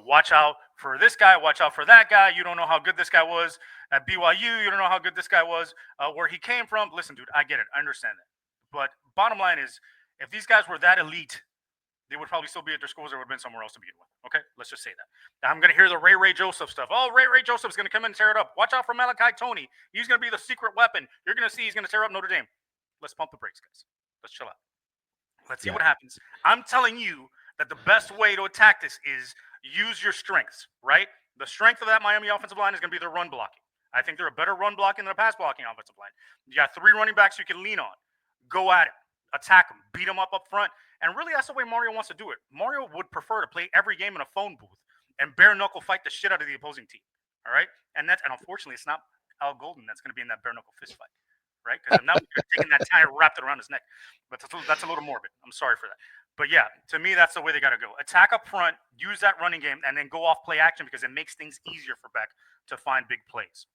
watch out for this guy, watch out for that guy. You don't know how good this guy was at BYU. You don't know how good this guy was where he came from. Listen, dude, I get it. I understand that. But bottom line is, if these guys were that elite, they would probably still be at their schools or would have been somewhere else to begin with. Okay, let's just say that. Now I'm going to hear the Ray Joseph stuff. Oh, Ray Joseph's going to come in and tear it up. Watch out for Malachi Tony. He's going to be the secret weapon. You're going to see he's going to tear up Notre Dame. Let's pump the brakes, guys. Let's chill out. Let's see what happens. I'm telling you that the best way to attack this is use your strengths, right? The strength of that Miami offensive line is going to be their run blocking. I think they're a better run blocking than a pass blocking offensive line. You got 3 running backs you can lean on. Go at it. Attack them. Beat them up front. And really, that's the way Mario wants to do it. Mario would prefer to play every game in a phone booth and bare knuckle fight the shit out of the opposing team. All right? And unfortunately, it's not Al Golden that's going to be in that bare knuckle fist fight. Right? Because I'm not taking that tie wrapped around his neck. But that's a little morbid. I'm sorry for that. But yeah, to me, that's the way they got to go. Attack up front, use that running game, and then go off play action because it makes things easier for Beck to find big plays.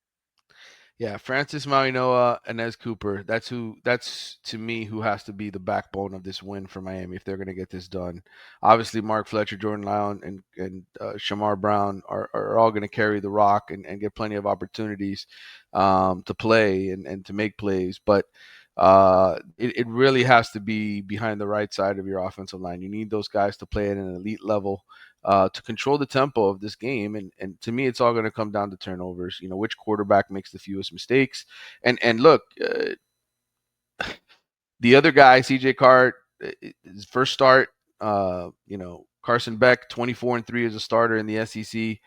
Yeah, Francis Mauigoa and Ez Cooper. That's to me who has to be the backbone of this win for Miami if they're going to get this done. Obviously, Mark Fletcher, Jordan Lyon, and Shamar Brown are all going to carry the rock and get plenty of opportunities to play and to make plays. But it really has to be behind the right side of your offensive line. You need those guys to play at an elite level to control the tempo of this game. And to me, it's all going to come down to turnovers. Which quarterback makes the fewest mistakes. And look, the other guy, CJ Carr, his first start, Carson Beck, 24-3 as a starter in the SEC.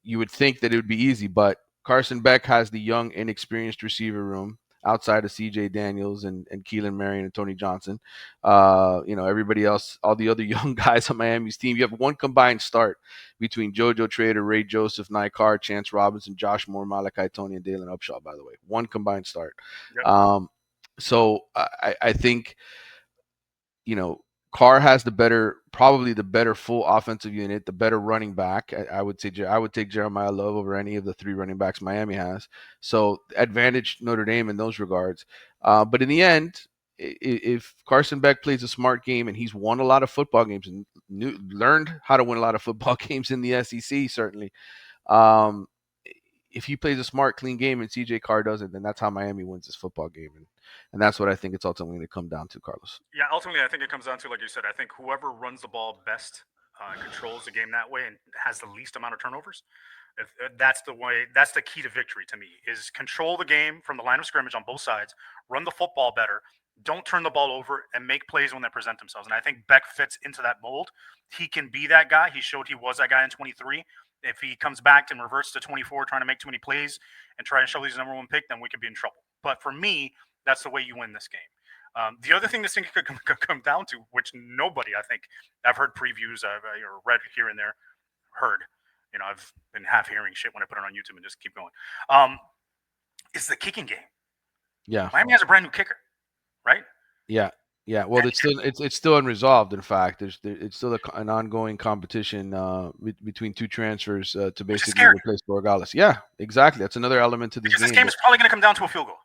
You would think that it would be easy, but Carson Beck has the young, inexperienced receiver room outside of CJ Daniels and Keelan Marion and Tony Johnson. Everybody else, all the other young guys on Miami's team, you have one combined start between JoJo Trader, Ray Joseph, Nye Carr, Chance Robinson, Josh Moore, Malachi Tony, and Dalen Upshaw, by the way. One combined start. Yep. So I think, Carr has probably the better full offensive unit, the better running back. I would take Jeremiah Love over any of the 3 running backs Miami has. So advantage Notre Dame in those regards. But in the end, if Carson Beck plays a smart game and he's won a lot of football games and learned how to win a lot of football games in the SEC, certainly, if he plays a smart, clean game and CJ Carr doesn't, then that's how Miami wins this football game. And that's what I think it's ultimately going to come down to, Carlos. Yeah, ultimately, I think it comes down to, like you said, I think whoever runs the ball best controls the game that way and has the least amount of turnovers. That's the way. That's the key to victory to me. Is control the game from the line of scrimmage on both sides, run the football better, don't turn the ball over, and make plays when they present themselves. And I think Beck fits into that mold. He can be that guy. He showed he was that guy in 23. If he comes back and reverts to 24, trying to make too many plays and try and show he's the number one pick, then we could be in trouble. But for me, that's the way you win this game. The other thing this thing could come down to, which nobody, I think, I've heard previews, I've read here and there, heard. I've been half hearing shit when I put it on YouTube and just keep going. It's the kicking game. Yeah, Miami has a brand new kicker, right? Yeah. Well, it's still unresolved. In fact, it's still an ongoing competition between two transfers to basically replace Borregales. Yeah, exactly. That's another element to this game. This game is probably going to come down to a field goal.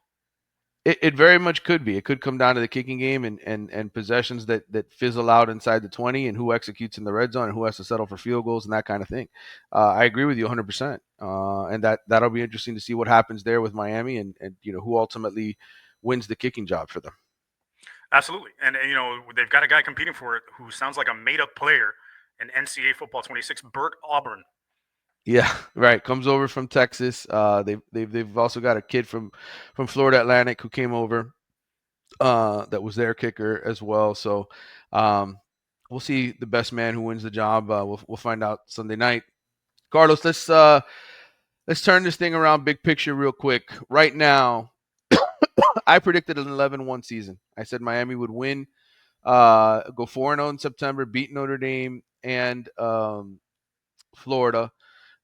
It very much could be. It could come down to the kicking game and possessions that fizzle out inside the 20 and who executes in the red zone and who has to settle for field goals and that kind of thing. I agree with you 100%. And that'll be interesting to see what happens there with Miami and who ultimately wins the kicking job for them. Absolutely. And they've got a guy competing for it who sounds like a made-up player in NCAA football 26, Bert Auburn. Yeah, right. Comes over from Texas. They've also got a kid from Florida Atlantic who came over that was their kicker as well. So we'll see the best man who wins the job. We'll find out Sunday night. Carlos, let's turn this thing around big picture real quick. Right now, I predicted an 11-1 season. I said Miami would win, go 4-0 in September, beat Notre Dame and Florida.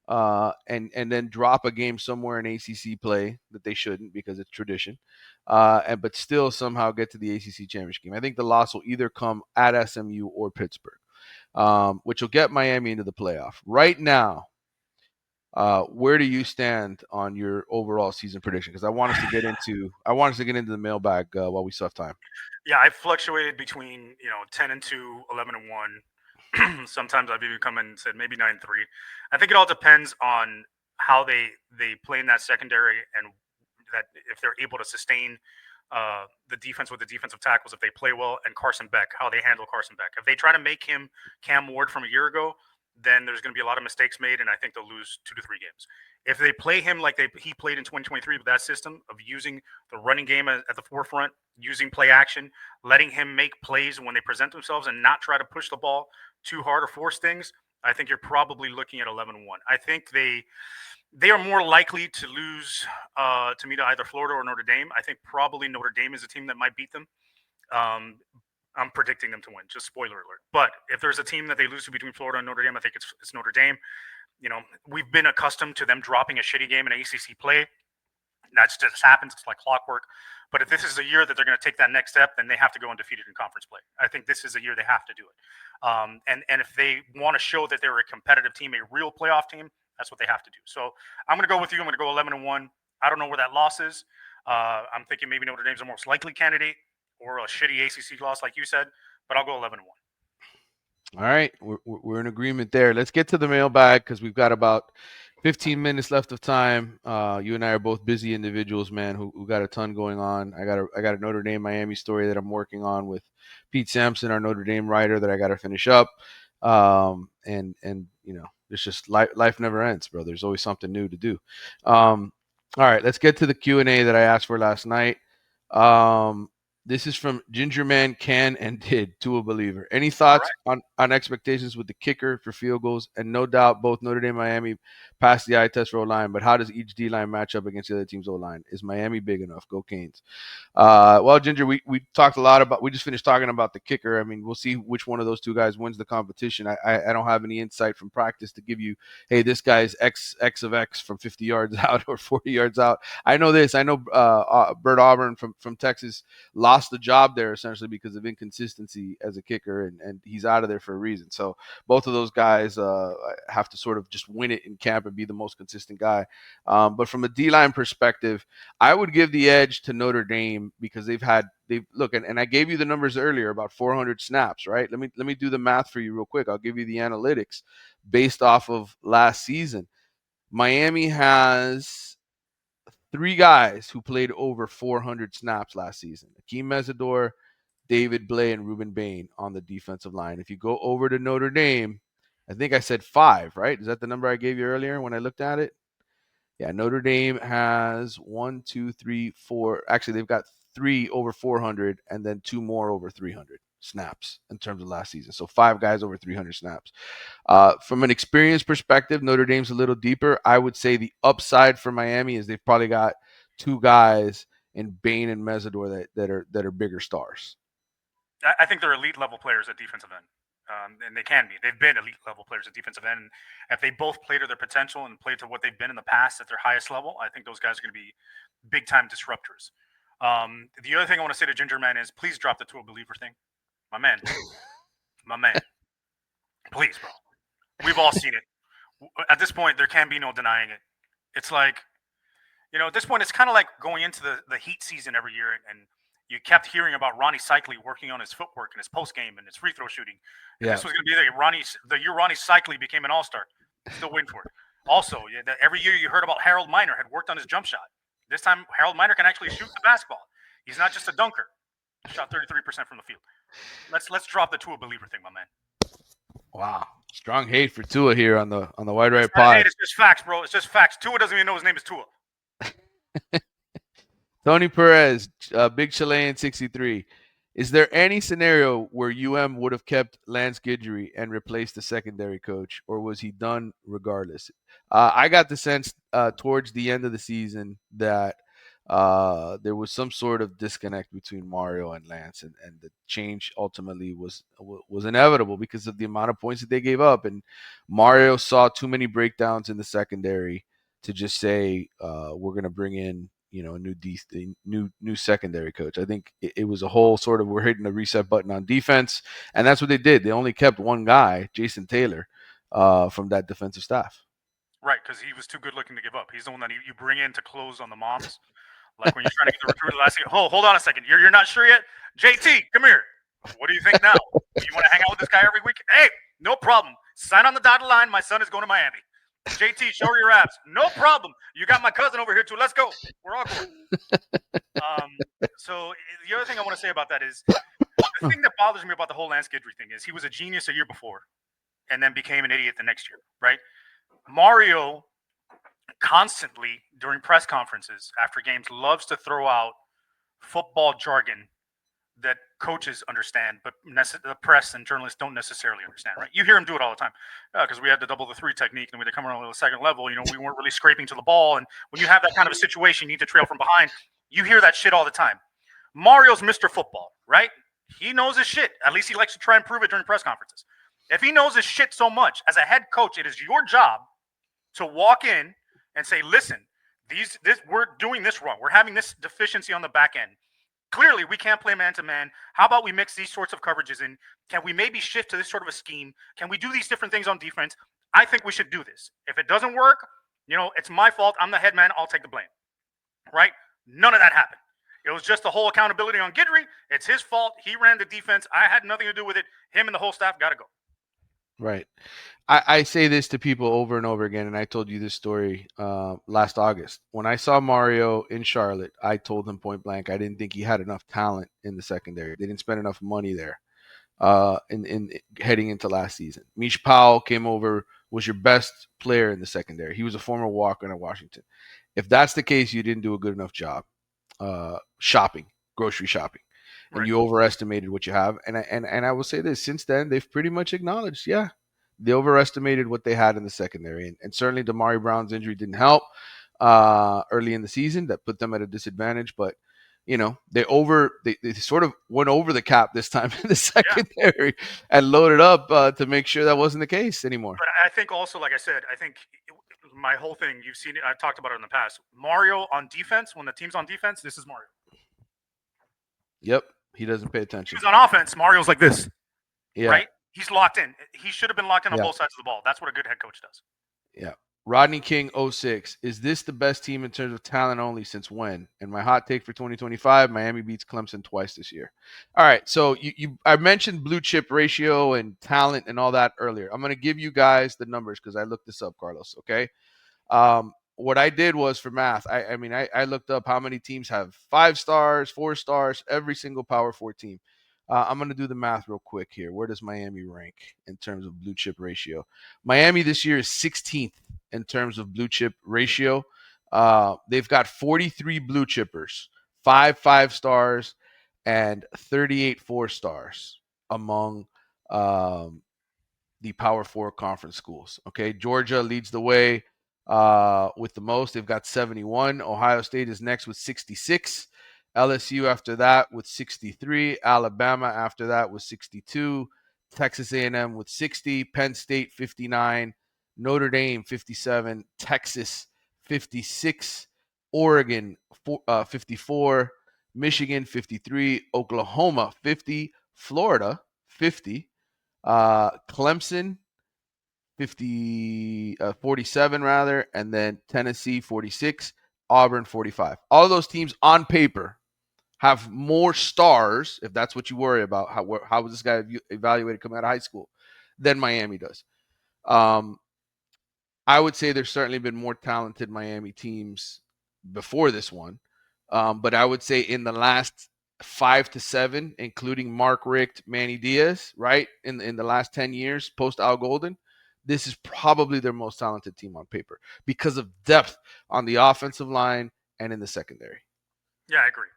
And then drop a game somewhere in ACC play that they shouldn't because it's tradition, but still somehow get to the ACC championship game. I think the loss will either come at SMU or Pittsburgh, which will get Miami into the playoff. Right now, where do you stand on your overall season prediction? Because I want us to get into the mailbag while we still have time. Yeah, I've fluctuated between 10-2, 11-1. Sometimes I've even come in and said maybe 9-3. I think it all depends on how they play in that secondary and that if they're able to sustain the defense with the defensive tackles, if they play well, and Carson Beck, how they handle Carson Beck. If they try to make him Cam Ward from a year ago, then there's going to be a lot of mistakes made, and I think they'll lose 2 to 3 games. If they play him like he played in 2023 with that system of using the running game at the forefront, using play action, letting him make plays when they present themselves and not try to push the ball too hard or force things, I think you're probably looking at 11-1. I think they are more likely to lose to meet either Florida or Notre Dame. I think probably Notre Dame is a team that might beat them. I'm predicting them to win. Just spoiler alert. But if there's a team that they lose to between Florida and Notre Dame, I think it's Notre Dame. We've been accustomed to them dropping a shitty game in ACC play. That just happens. It's like clockwork. But if this is a year that they're going to take that next step, then they have to go undefeated in conference play. I think this is a year they have to do it. And if they want to show that they're a competitive team, a real playoff team, that's what they have to do. So I'm going to go with you. I'm going to go 11-1. I don't know where that loss is. I'm thinking maybe Notre Dame's the most likely candidate or a shitty ACC loss, like you said. But I'll go 11-1. All right, we're in agreement there. Let's get to the mailbag because we've got about 15 minutes left of time. You and I are both busy individuals, man, who got a ton going on. I got a Notre Dame Miami story that I'm working on with Pete Sampson, our Notre Dame writer, that I got to finish up. And it's just life never ends, bro. There's always something new to do. All right, let's get to the Q&A that I asked for last night. This is from Ginger Man Can and Did to a Believer. Any thoughts on expectations with the kicker for field goals? And no doubt both Notre Dame and Miami passed the eye test for O-line, but how does each D-line match up against the other team's O-line? Is Miami big enough? Go Canes. Well, Ginger, we talked a lot about – we just finished talking about the kicker. I mean, we'll see which one of those two guys wins the competition. I don't have any insight from practice to give you, hey, this guy's X of X from 50 yards out or 40 yards out. I know this. I know Bert Auburn from Texas lost the job there essentially because of inconsistency as a kicker, and he's out of there for a reason. So both of those guys have to sort of just win it in camp and be the most consistent guy. But from a D-line perspective, I would give the edge to Notre Dame because they've look, and I gave you the numbers earlier about 400 snaps, right? Let me do the math for you real quick. I'll give you the analytics based off of last season. Miami has 3 guys who played over 400 snaps last season. Akeem Mesidor, David Blay, and Ruben Bain on the defensive line. If you go over to Notre Dame, I think I said 5, right? Is that the number I gave you earlier when I looked at it? Yeah, Notre Dame has 1, 2, 3, 4. Actually, they've got 3 over 400 and then 2 more over 300 snaps in terms of last season. So 5 guys over 300 snaps. From an experience perspective, Notre Dame's a little deeper. I would say the upside for Miami is they've probably got 2 guys in Bain and Mesidor that are bigger stars. I think they're elite level players at defensive end. And they can be. They've been elite level players at defensive end. And if they both play to their potential and play to what they've been in the past at their highest level, I think those guys are going to be big time disruptors. The other thing I want to say to Ginger Man is please drop the Tua believer thing. My man. Please, bro. We've all seen it. At this point, there can be no denying it. It's like, at this point, it's kind of like going into the Heat season every year and you kept hearing about Ronnie Cycli working on his footwork and his post game and his free throw shooting. And This was going to be the year Ronnie Cycli became an all-star. Still waiting for it. Also, every year you heard about Harold Miner had worked on his jump shot. This time, Harold Miner can actually shoot the basketball. He's not just a dunker. Shot 33% from the field. Let's drop the Tua believer thing, my man. Wow, strong hate for Tua here on the Wide Right Pod. It's just facts, bro. It's just facts. Tua doesn't even know his name is Tua. Tony Perez, Big Chilean 63. Is there any scenario where would have kept Lance Guidry and replaced the secondary coach, or was he done regardless? I got the sense towards the end of the season that there was some sort of disconnect between Mario and Lance, and the change ultimately was inevitable because of the amount of points that they gave up. And Mario saw too many breakdowns in the secondary to just say we're going to bring in a new secondary coach. I think it was a whole sort of we're hitting the reset button on defense, and that's what they did. They only kept one guy, Jason Taylor, from that defensive staff. Right, because he was too good looking to give up. He's the one that you bring in to close on the moms. Like when you're trying to get the recruiter last year. Oh, hold on a second. You're not sure yet? JT, come here. What do you think now? You want to hang out with this guy every week? Hey, no problem. Sign on the dotted line. My son is going to Miami. JT, show her your abs. No problem. You got my cousin over here too. Let's go. We're all going. So the other thing I want to say about that is the thing that bothers me about the whole Lance Guidry thing is he was a genius a year before and then became an idiot the next year, right? Mario constantly during press conferences after games loves to throw out football jargon that coaches understand, but the press and journalists don't necessarily understand, right? You hear him do it all the time because we had the double the three technique and we had to come around to the second level. We weren't really scraping to the ball. And when you have that kind of a situation, you need to trail from behind. You hear that shit all the time. Mario's Mr. Football, right? He knows his shit. At least he likes to try and prove it during press conferences. If he knows his shit so much, as a head coach, it is your job to walk in and say, listen, we're doing this wrong. We're having this deficiency on the back end. Clearly, we can't play man-to-man. How about we mix these sorts of coverages in? Can we maybe shift to this sort of a scheme? Can we do these different things on defense? I think we should do this. If it doesn't work, it's my fault. I'm the head man. I'll take the blame. Right? None of that happened. It was just the whole accountability on Guidry. It's his fault. He ran the defense. I had nothing to do with it. Him and the whole staff got to go. Right. I say this to people over and over again, and I told you this story last August. When I saw Mario in Charlotte, I told him point blank I didn't think he had enough talent in the secondary. They didn't spend enough money there in heading into last season. Mish Powell came over, was your best player in the secondary. He was a former walk-on at Washington. If that's the case, you didn't do a good enough job grocery shopping. And right. You overestimated what you have. And I will say this, since then, they've pretty much acknowledged, yeah, they overestimated what they had in the secondary. And certainly Damari Brown's injury didn't help early in the season. That put them at a disadvantage. But, they sort of went over the cap this time in the secondary and loaded up to make sure that wasn't the case anymore. But I think also, like I said, my whole thing, you've seen it, I've talked about it in the past. Mario on defense, when the team's on defense, this is Mario. Yep. He doesn't pay attention. He's on offense. Mario's like this. Yeah. Right? He's locked in. He should have been locked in on both sides of the ball. That's what a good head coach does. Yeah. Rodney King 06. Is this the best team in terms of talent only since when? And my hot take for 2025, Miami beats Clemson twice this year. All right. So I mentioned blue chip ratio and talent and all that earlier. I'm going to give you guys the numbers because I looked this up, Carlos. Okay. What I did was for math, I looked up how many teams have 5 stars, 4 stars, every single Power 4 team. I'm going to do the math real quick here. Where does Miami rank in terms of blue chip ratio? Miami this year is 16th in terms of blue chip ratio. They've got 43 blue chippers, 5 stars, and 38 4 stars among the Power 4 conference schools. Okay, Georgia leads the way with the most. They've got 71. Ohio State is next with 66. LSU after that with 63. Alabama after that with 62. Texas A&M with 60. Penn State 59. Notre Dame 57. Texas 56. Oregon 54. Michigan 53. Oklahoma 50. Florida 50. Clemson 47 rather, and then Tennessee 46, Auburn 45. All of those teams on paper have more stars, if that's what you worry about. How was this guy evaluated coming out of high school, than Miami does. I would say there's certainly been more talented Miami teams before this one, but I would say in the last 5 to 7, including Mark Richt, Manny Diaz, right in the last 10 years post Al Golden, this is probably their most talented team on paper because of depth on the offensive line and in the secondary. Yeah, I agree.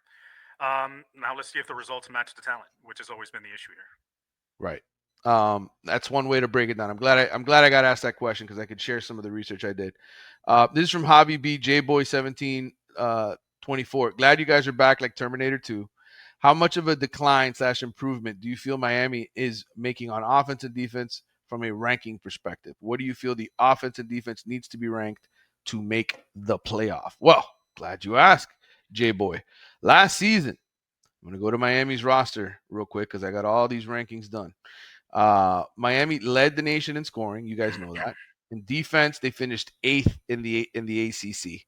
Now let's see if the results match the talent, which has always been the issue here. Right. That's one way to break it down. I'm glad I got asked that question because I could share some of the research I did. This is from Hobby B J-Boy 1724. Glad you guys are back like Terminator 2. How much of a decline / improvement do you feel Miami is making on offense and defense from a ranking perspective? What do you feel the offense and defense needs to be ranked to make the playoff? Well, glad you asked, J-Boy. Last season, I'm going to go to Miami's roster real quick because I got all these rankings done. Miami led the nation in scoring. You guys know that. In defense, they finished 8th in the ACC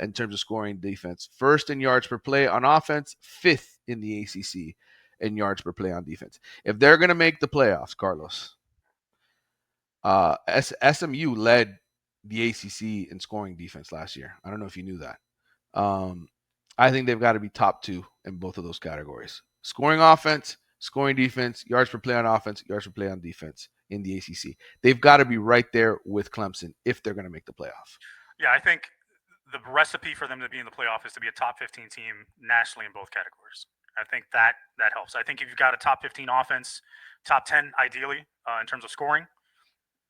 in terms of scoring defense. First in yards per play on offense, 5th in the ACC in yards per play on defense. If they're going to make the playoffs, Carlos, SMU led the ACC in scoring defense last year. I don't know if you knew that. I think they've got to be top 2 in both of those categories. Scoring offense, scoring defense, yards per play on offense, yards per play on defense in the ACC. They've got to be right there with Clemson if they're going to make the playoff. Yeah, I think the recipe for them to be in the playoff is to be a top 15 team nationally in both categories. I think that helps. I think if you've got a top 15 offense, top 10 ideally in terms of scoring,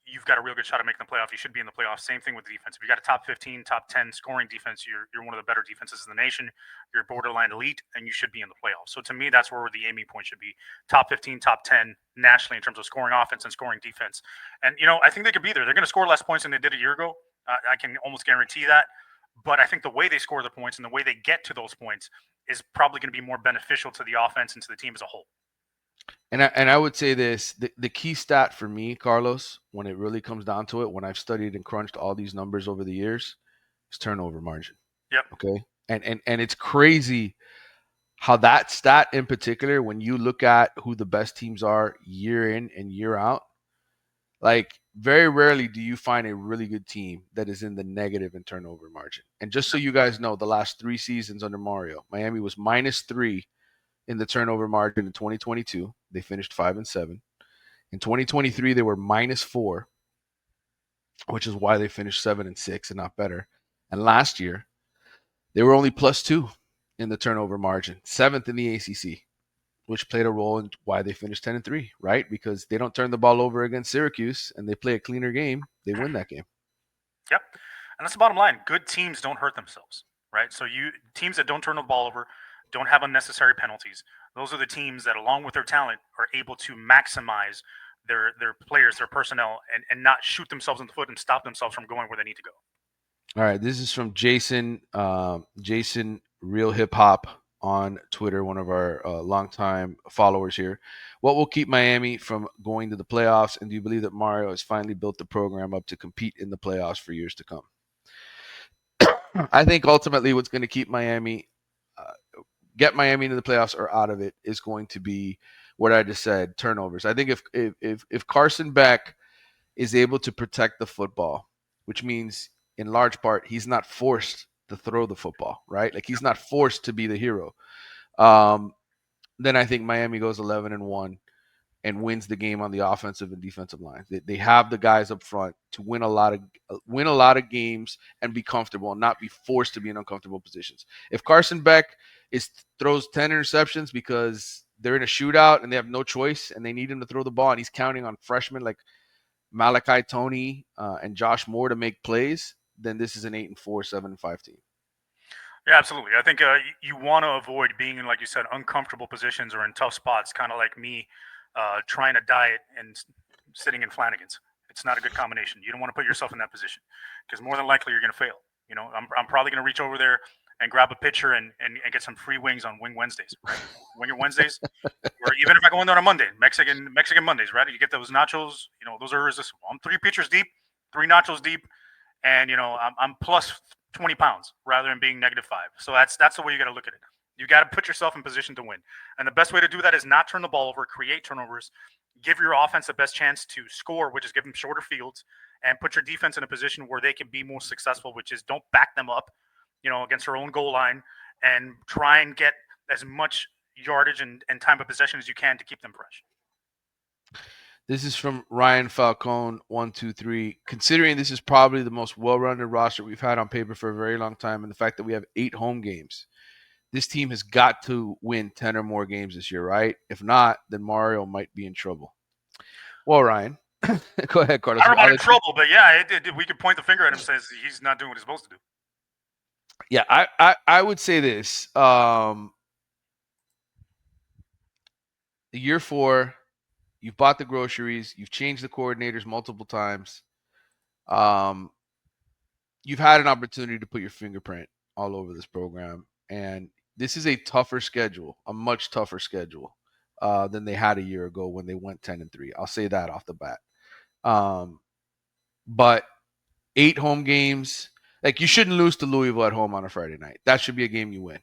you've got a real good shot at making the playoff. You should be in the playoff. Same thing with defense. If you got a top 15, top 10 scoring defense, you're one of the better defenses in the nation. You're borderline elite, and you should be in the playoffs. So to me, that's where the aiming point should be. Top 15, top 10 nationally in terms of scoring offense and scoring defense. And, I think they could be there. They're going to score less points than they did a year ago. I can almost guarantee that. But I think the way they score the points and the way they get to those points is probably going to be more beneficial to the offense and to the team as a whole. And I would say this, the key stat for me, Carlos, when it really comes down to it, when I've studied and crunched all these numbers over the years, is turnover margin. Yep. Okay. And it's crazy how that stat in particular, when you look at who the best teams are year in and year out, like very rarely do you find a really good team that is in the negative in turnover margin. And just so you guys know, the last 3 seasons under Mario, Miami was -3 in the turnover margin in 2022. They finished 5-7. In 2023, they were -4, which is why they finished 7-6 and not better. And last year, they were only +2 in the turnover margin, 7th in the ACC, which played a role in why they finished 10-3, right? Because they don't turn the ball over against Syracuse and they play a cleaner game, they win that game. Yep. And that's the bottom line. Good teams don't hurt themselves, right? So teams that don't turn the ball over, don't have unnecessary penalties. Those are the teams that, along with their talent, are able to maximize their players, their personnel, and not shoot themselves in the foot and stop themselves from going where they need to go. All right, this is from Jason, Jason Real Hip Hop on Twitter, one of our longtime followers here. What will keep Miami from going to the playoffs? And do you believe that Mario has finally built the program up to compete in the playoffs for years to come? I think ultimately what's going to keep Miami, get Miami into the playoffs or out of it, is going to be what I just said, turnovers. I think if Carson Beck is able to protect the football, which means in large part, he's not forced to throw the football, right? Like he's not forced to be the hero. Then I think Miami goes 11-1 and wins the game on the offensive and defensive lines. They have the guys up front to win a lot of games and be comfortable and not be forced to be in uncomfortable positions. If Carson Beck throws 10 interceptions because they're in a shootout and they have no choice and they need him to throw the ball and he's counting on freshmen like Malachi Tony and Josh Moore to make plays, then this is an 8-4, 7-5 team. Yeah, absolutely. I think you want to avoid being in, like you said, uncomfortable positions or in tough spots, kind of like me trying to diet and sitting in Flanagan's. It's not a good combination. You don't want to put yourself in that position because more than likely you're going to fail. You know, I'm probably going to reach over there and grab a pitcher and get some free wings on Wing Wednesdays, right? Winger Wednesdays, or even if I go in there on a Monday, Mexican Mondays, right? You get those nachos. You know, those are irresistible. I'm 3 pitchers deep, 3 nachos deep, and you know I'm plus 20 pounds rather than being -5. So that's the way you got to look at it. You got to put yourself in position to win, and the best way to do that is not turn the ball over, create turnovers, give your offense the best chance to score, which is give them shorter fields, and put your defense in a position where they can be more successful, which is don't back them up, you know, against their own goal line, and try and get as much yardage and time of possession as you can to keep them fresh. This is from Ryan Falcone, 123. Considering this is probably the most well-rounded roster we've had on paper for a very long time, and the fact that we have 8 home games, this team has got to win 10 or more games this year, right? If not, then Mario might be in trouble. Well, Ryan, go ahead, Carlos. I don't know about in trouble, but yeah, we could point the finger at him and say he's not doing what he's supposed to do. Yeah, I would say this. Year 4, you've bought the groceries, you've changed the coordinators multiple times. You've had an opportunity to put your fingerprint all over this program, and this is a tougher schedule, a much tougher schedule than they had a year ago when they went 10-3. I'll say that off the bat. But 8 home games, like you shouldn't lose to Louisville at home on a Friday night. That should be a game you win.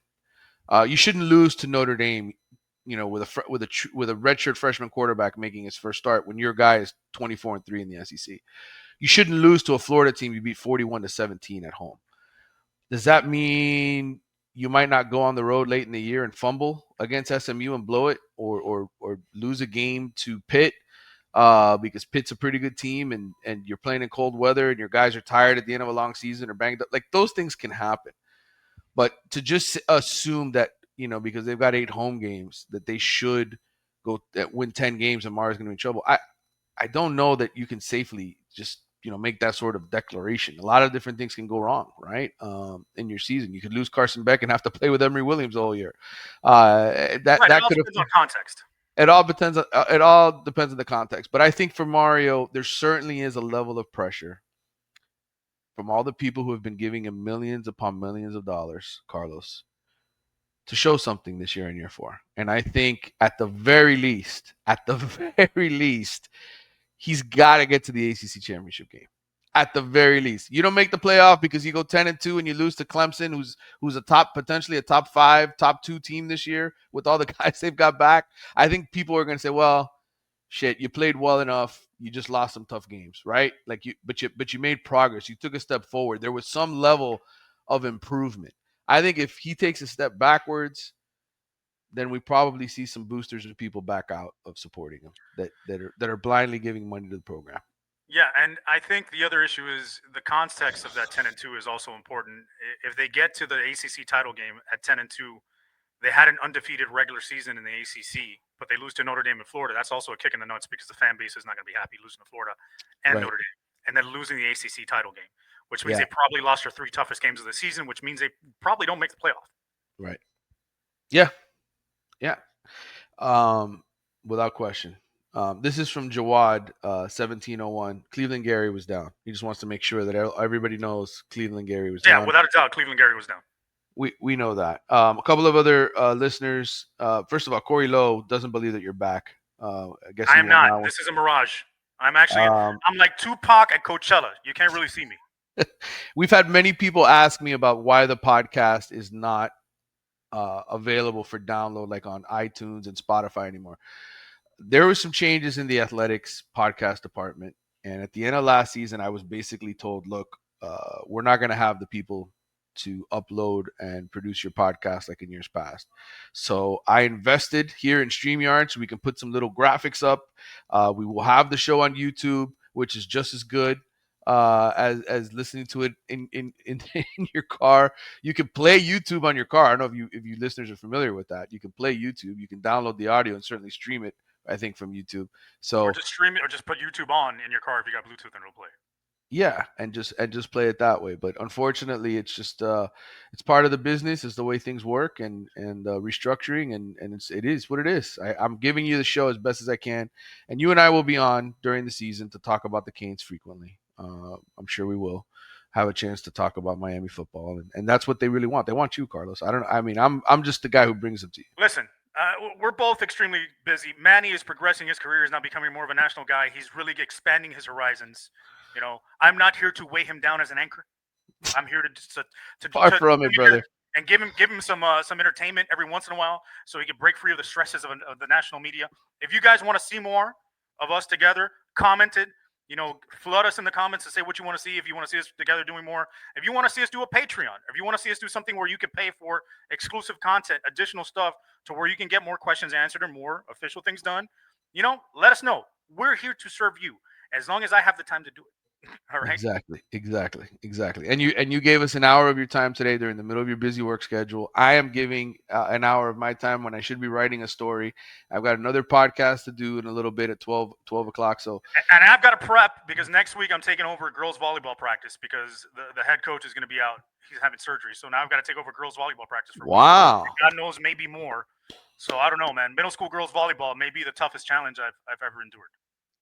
You shouldn't lose to Notre Dame, you know, with a redshirt freshman quarterback making his first start when your guy is 24-3 in the SEC. You shouldn't lose to a Florida team you beat 41-17 at home. Does that mean you might not go on the road late in the year and fumble against SMU and blow it, or lose a game to Pitt because Pitt's a pretty good team and you're playing in cold weather and your guys are tired at the end of a long season or banged up? Like those things can happen. But to just assume that, you know, because they've got 8 home games that they should go win 10 games and Mario's going to be in trouble, I don't know that you can safely just, you know, make that sort of declaration. A lot of different things can go wrong, right? In your season, you could lose Carson Beck and have to play with Emory Williams all year. That could depends on context. It all depends. It all depends on the context. But I think for Mario, there certainly is a level of pressure from all the people who have been giving him millions upon millions of dollars, Carlos, to show something this year in year 4. And I think at the very least, he's got to get to the ACC championship game. At the very least, you don't make the playoff because you go 10-2 and you lose to Clemson, who's potentially a top 5, top 2 team this year with all the guys they've got back. I think people are going to say, well, shit, you played well enough. You just lost some tough games, right? Like but you made progress. You took a step forward. There was some level of improvement. I think if he takes a step backwards, then we probably see some boosters and people back out of supporting him that are blindly giving money to the program. Yeah, and I think the other issue is the context of that 10-2 is also important. If they get to the ACC title game at 10-2, they had an undefeated regular season in the ACC, but they lose to Notre Dame in Florida. That's also a kick in the nuts because the fan base is not going to be happy losing to Florida and Right. Notre Dame, and then losing the ACC title game, which means they probably lost their 3 toughest games of the season, which means they probably don't make the playoff. Right. Yeah. Without question. This is from Jawad, 1701. Cleveland Gary was down. He just wants to make sure that everybody knows Cleveland Gary was down. Yeah, without a doubt, Cleveland Gary was down. We know that. A couple of other listeners. First of all, Corey Lowe doesn't believe that you're back. I guess I am not. This is a mirage. I'm actually. I'm like Tupac at Coachella. You can't really see me. We've had many people ask me about why the podcast is not available for download, like on iTunes and Spotify anymore. There were some changes in the athletics podcast department, and at the end of last season, I was basically told, "Look, we're not going to have the people to upload and produce your podcast like in years past. So I invested here in StreamYard so we can put some little graphics up. We will have the show on YouTube, which is just as good as listening to it in your car. You can play YouTube on your car. I don't know if you listeners are familiar with that. You can play YouTube. You can download the audio and certainly stream it, I think, from YouTube. So or just stream it, or just put YouTube on in your car if you got Bluetooth and it'll play. yeah, and just play it that way. But unfortunately, it's just it's part of the business. It's the way things work, and restructuring, and it is what it is. I'm giving you the show as best as I can, and you and I will be on during the season to talk about the Canes frequently. I'm sure we will have a chance to talk about Miami football, and that's what they really want. They want you, Carlos. I mean, I'm just the guy who brings them to you. Listen, we're both extremely busy. Manny is progressing his career. He's now becoming more of a national guy. He's really expanding his horizons. You know, I'm not here to weigh him down as an anchor. I'm here to Far from it, brother. And give him some entertainment every once in a while, so he can break free of the stresses of the national media. If you guys want to see more of us together, comment it. You know, flood us in the comments to say what you want to see. If you want to see us together doing more, if you want to see us do a Patreon, if you want to see us do something where you can pay for exclusive content, additional stuff, to where you can get more questions answered and more official things done, you know, let us know. We're here to serve you as long as I have the time to do it. All right. Exactly. And you gave us an hour of your time today during the middle of your busy work schedule. I am giving an hour of my time when I should be writing a story. I've got another podcast to do in a little bit at 12 o'clock. So, and I've got to prep because next week I'm taking over girls volleyball practice because the head coach is going to be out. He's having surgery. So now I've got to take over girls volleyball practice for wow. God knows, maybe more. So I don't know, man. Middle school girls volleyball may be the toughest challenge I've ever endured.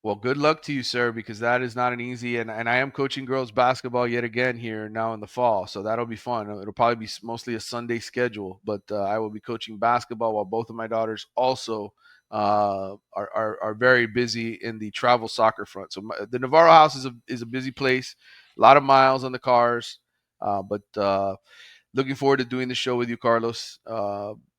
Well, good luck to you, sir, because that is not an easy. And I am coaching girls basketball yet again here now in the fall, so that'll be fun. It'll probably be mostly a Sunday schedule, but I will be coaching basketball while both of my daughters also are very busy in the travel soccer front. So the Navarro house is a busy place, a lot of miles on the cars, but looking forward to doing the show with you, Carlos.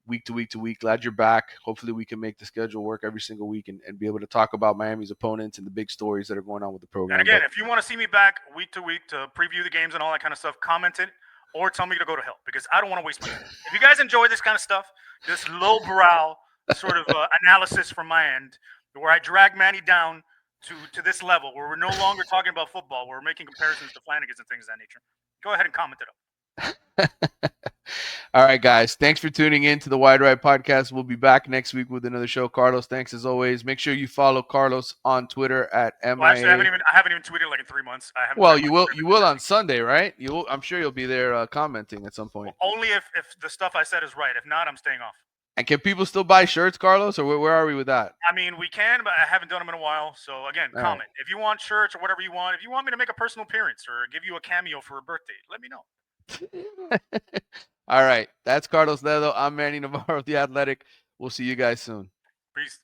Week to week. Glad you're back. Hopefully we can make the schedule work every single week and be able to talk about Miami's opponents and the big stories that are going on with the program. And again, if you want to see me back week to week to preview the games and all that kind of stuff, comment it or tell me to go to hell because I don't want to waste my time. If you guys enjoy this kind of stuff, this lowbrow sort of analysis from my end, where I drag Manny down to this level, where we're no longer talking about football, where we're making comparisons to Flanagan's and things of that nature, go ahead and comment it up. All right, guys. Thanks for tuning in to the Wide Right Podcast. We'll be back next week with another show. Carlos, thanks as always. Make sure you follow Carlos on Twitter at MIA. Well, actually, I haven't even tweeted like in 3 months. Well, you will on Sunday, right? I'm sure you'll be there commenting at some point. Well, only if the stuff I said is right. If not, I'm staying off. And can people still buy shirts, Carlos, or where are we with that? I mean, we can, but I haven't done them in a while. So again, comment. Right. If you want shirts or whatever you want, if you want me to make a personal appearance or give you a cameo for a birthday, let me know. All right. That's Carlos Ledo. I'm Manny Navarro of The Athletic. We'll see you guys soon. Peace.